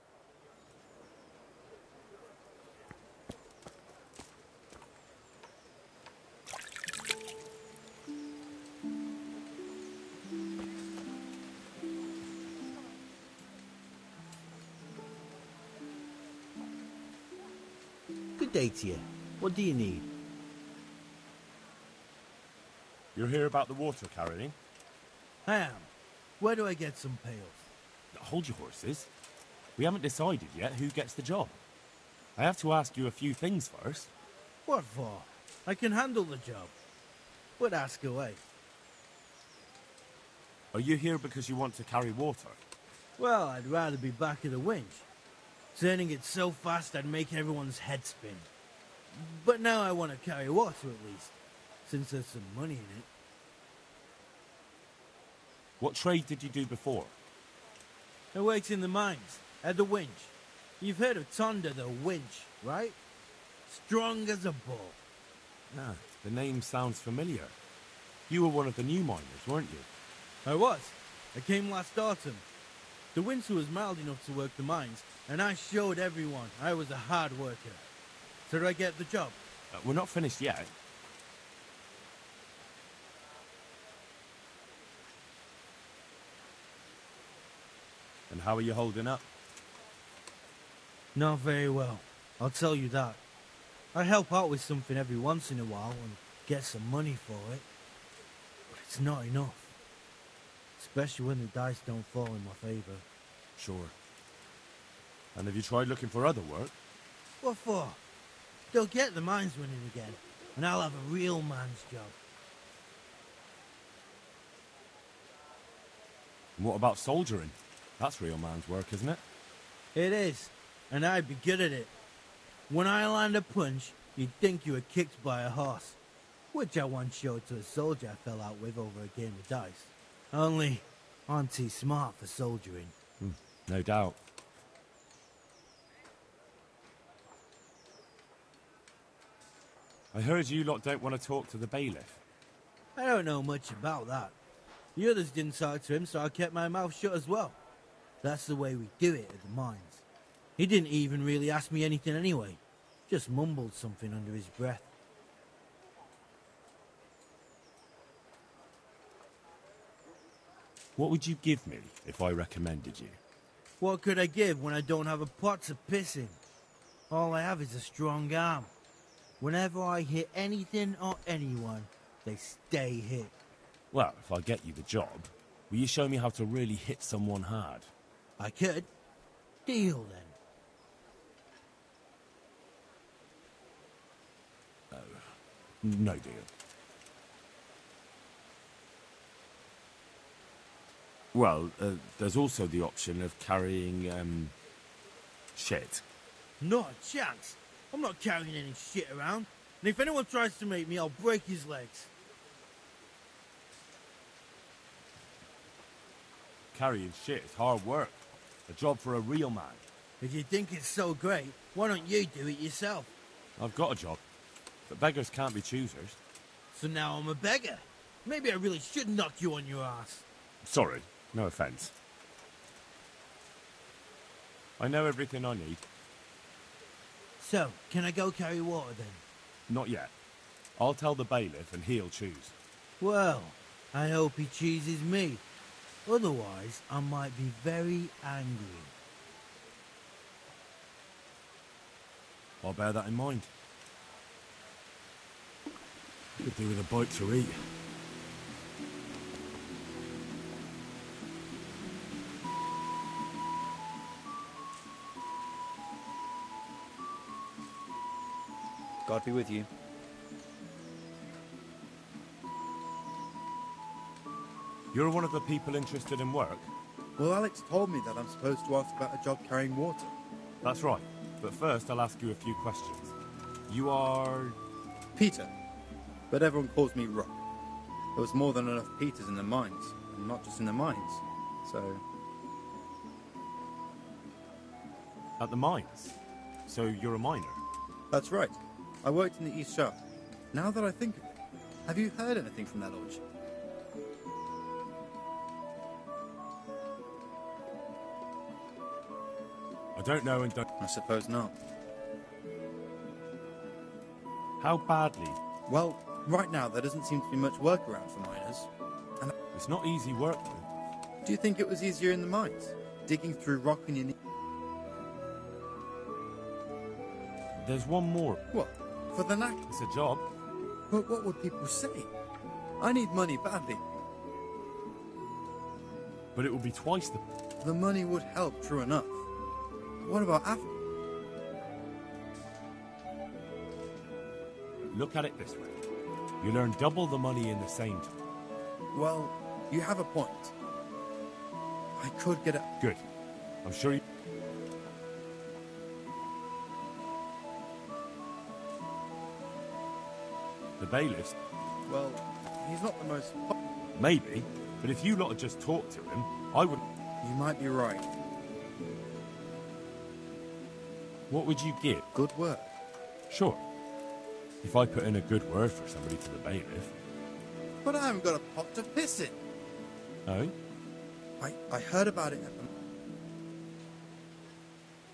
Good day to you. What do you need? You're here about the water carrying? I am. Where do I get some pails? Hold your horses. We haven't decided yet who gets the job. I have to ask you a few things first. What for? I can handle the job. But ask away. Are you here because you want to carry water? Well, I'd rather be back at the winch. Turning it so fast I'd make everyone's head spin. But now I want to carry water at least, since there's some money in it. What trade did you do before? I worked in the mines, at the winch. You've heard of Tonda the winch, right? Strong as a bull. Ah, the name sounds familiar. You were one of the new miners, weren't you? I was. I came last autumn. The winter was mild enough to work the mines, and I showed everyone I was a hard worker. So did I get the job? We're not finished yet. And how are you holding up? Not very well, I'll tell you that. I help out with something every once in a while and get some money for it. But it's not enough. Especially when the dice don't fall in my favor. Sure. And have you tried looking for other work? What for? They'll get the mines running again, and I'll have a real man's job. And what about soldiering? That's real man's work, isn't it? It is, and I'd be good at it. When I land a punch, you'd think you were kicked by a horse, which I once showed to a soldier I fell out with over a game of dice. Only, I'm too smart for soldiering. No doubt. I heard you lot don't want to talk to the bailiff. I don't know much about that. The others didn't talk to him, so I kept my mouth shut as well. That's the way we do it at the mines. He didn't even really ask me anything anyway. Just mumbled something under his breath. What would you give me if I recommended you? What could I give when I don't have a pot to piss in? All I have is a strong arm. Whenever I hit anything or anyone, they stay hit. Well, if I get you the job, will you show me how to really hit someone hard? I could. Deal, then. No deal. Well, there's also the option of carrying, shit. Not a chance. I'm not carrying any shit around. And if anyone tries to make me, I'll break his legs. Carrying shit is hard work. A job for a real man. If you think it's so great, why don't you do it yourself? I've got a job. But beggars can't be choosers. So now I'm a beggar. Maybe I really should knock you on your ass. Sorry, no offence. I know everything I need. So, can I go carry water then? Not yet. I'll tell the bailiff and he'll choose. Well, I hope he chooses me. Otherwise, I might be very angry. I'll bear that in mind. Could do with a bite to eat. God be with you. You're one of the people interested in work? Well, Alex told me that I'm supposed to ask about a job carrying water. That's right. But first, I'll ask you a few questions. You are... Peter. But everyone calls me Rock. There was more than enough Peters in the mines. And not just in the mines. So... At the mines? So you're a miner? That's right. I worked in the East Shaft. Now that I think of it, have you heard anything from that lodge? I don't know and don't... I suppose not. How badly? Well, right now there doesn't seem to be much work around for miners. And it's not easy work, though. Do you think it was easier in the mines? Digging through rock on your knee? There's one more. What? For the knack? It's a job. But what would people say? I need money badly. But it would be twice the... The money would help, true enough. What about after? Look at it this way. You'll earn double the money in the same time. Well, you have a point. I could get a... Good. I'm sure you... The bailiffs? Well, he's not the most... Maybe, but if you lot had just talked to him, I would... You might be right. What would you give? Good work. Sure. If I put in a good word for somebody to the bailiff. But I haven't got a pot to piss in. Oh? I heard about it.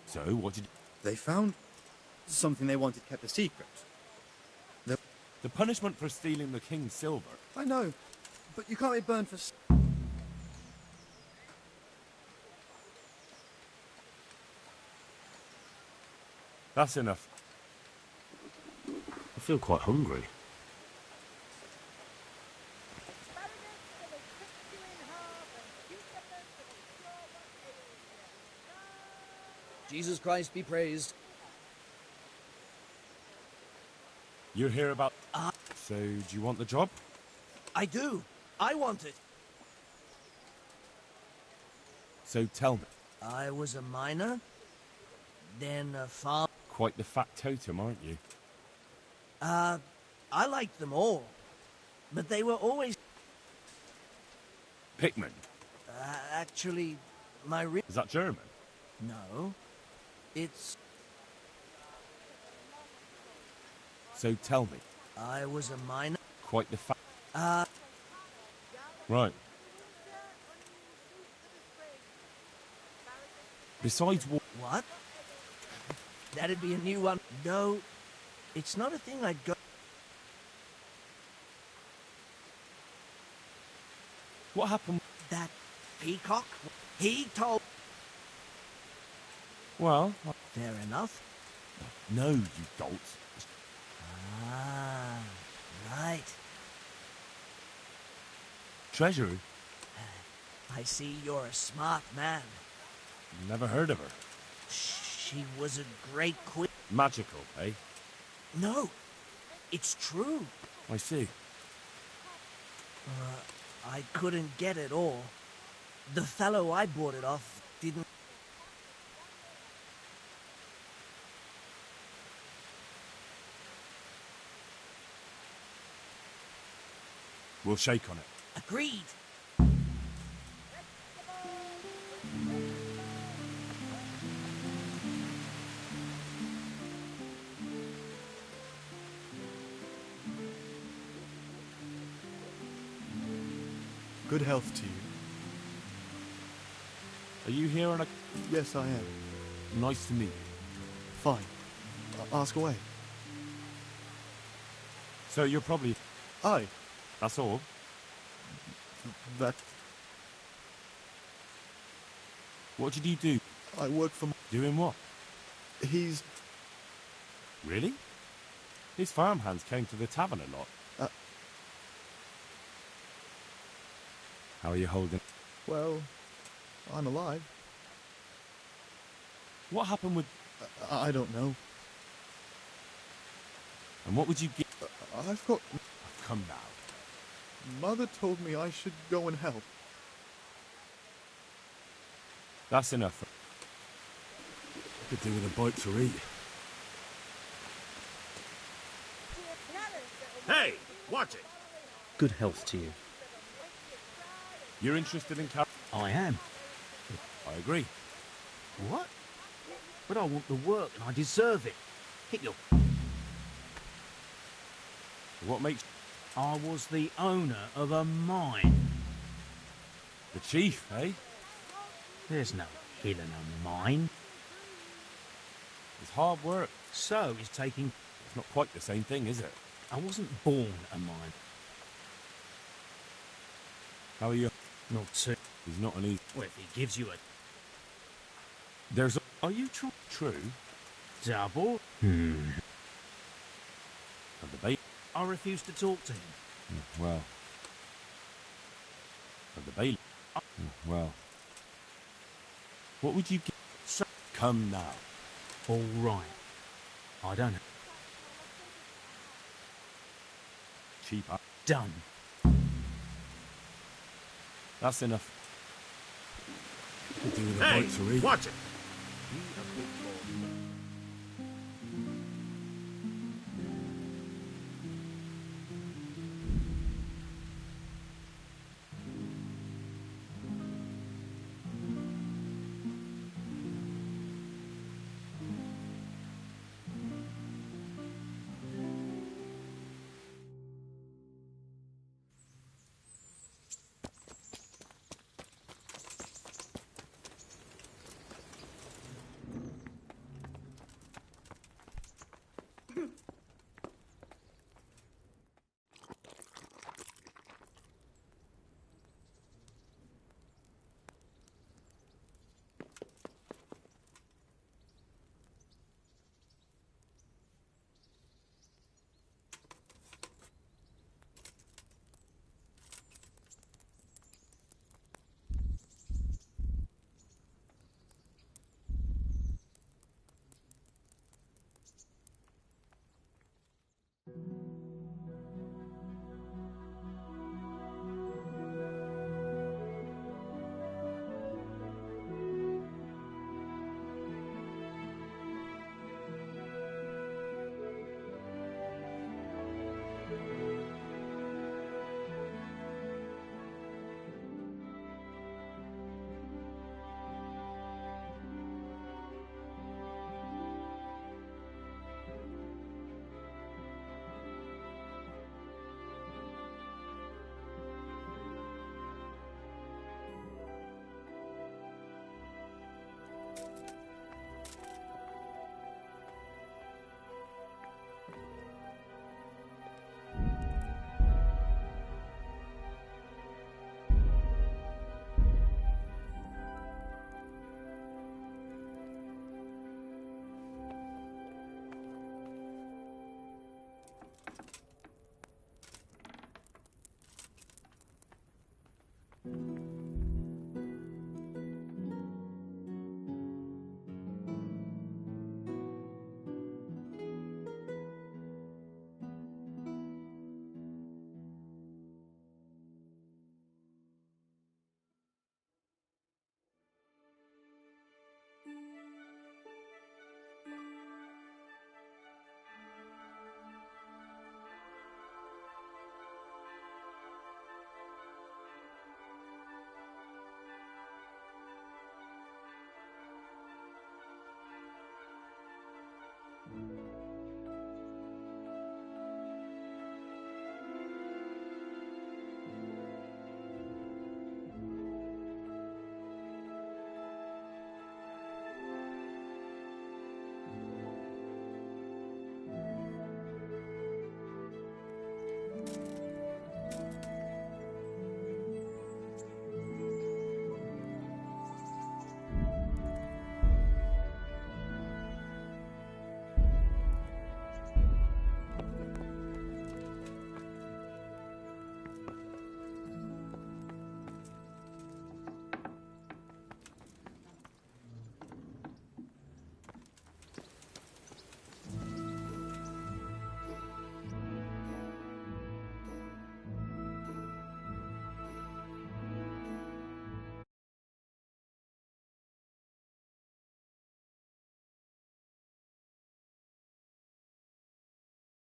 So, what did... They found something they wanted kept a secret. The punishment for stealing the king's silver. I know, but you can't be burned for... That's enough. I feel quite hungry. Jesus Christ be praised. You're here about... So, do you want the job? I do. I want it. So tell me. I was a miner, then a farm. Quite the factotum, aren't you? I liked them all, but they were always... Pickman. Actually, Is that German? No. It's... So tell me. I was a miner. Quite the fact. Right. Besides What? That'd be a new one. No, it's not a thing I'd go... What happened? That peacock? He told... Well... Fair enough. No, you dolt. Ah, right. Treasury? I see you're a smart man. Never heard of her. She was a great queen. Magical, eh? No, it's true. I see. I couldn't get it all. The fellow I bought it off didn't... We'll shake on it. Agreed. Good health to you. Are you here on a... Yes, I am. Nice to meet you. Fine. Ask away. So you're probably... Aye. That's all? That... What did you do? I work for... Doing what? He's... Really? His farmhands came to the tavern a lot. How are you holding? Well, I'm alive. What happened with... I don't know. And what would you get? I've got... Come now. Mother told me I should go and help. That's enough. Could do with a bite to eat. Hey, watch it. Good health to you. You're interested in I am. I agree. What? But I want the work and I deserve it. Hit your... What makes... I was the owner of a mine. The chief, eh? There's no hill in a mine. It's hard work. So is taking... It's not quite the same thing, is it? I wasn't born a mine. How are you? Not too. He's not an easy... Well, if he gives you a... There's a... Are you True. Double? And the bait... I refuse to talk to him. Well... And the bait... Well... What would you get? So... Come now. All right. I don't... Cheap. Done. That's enough. Could do with a Hey, bite to eat. watch it.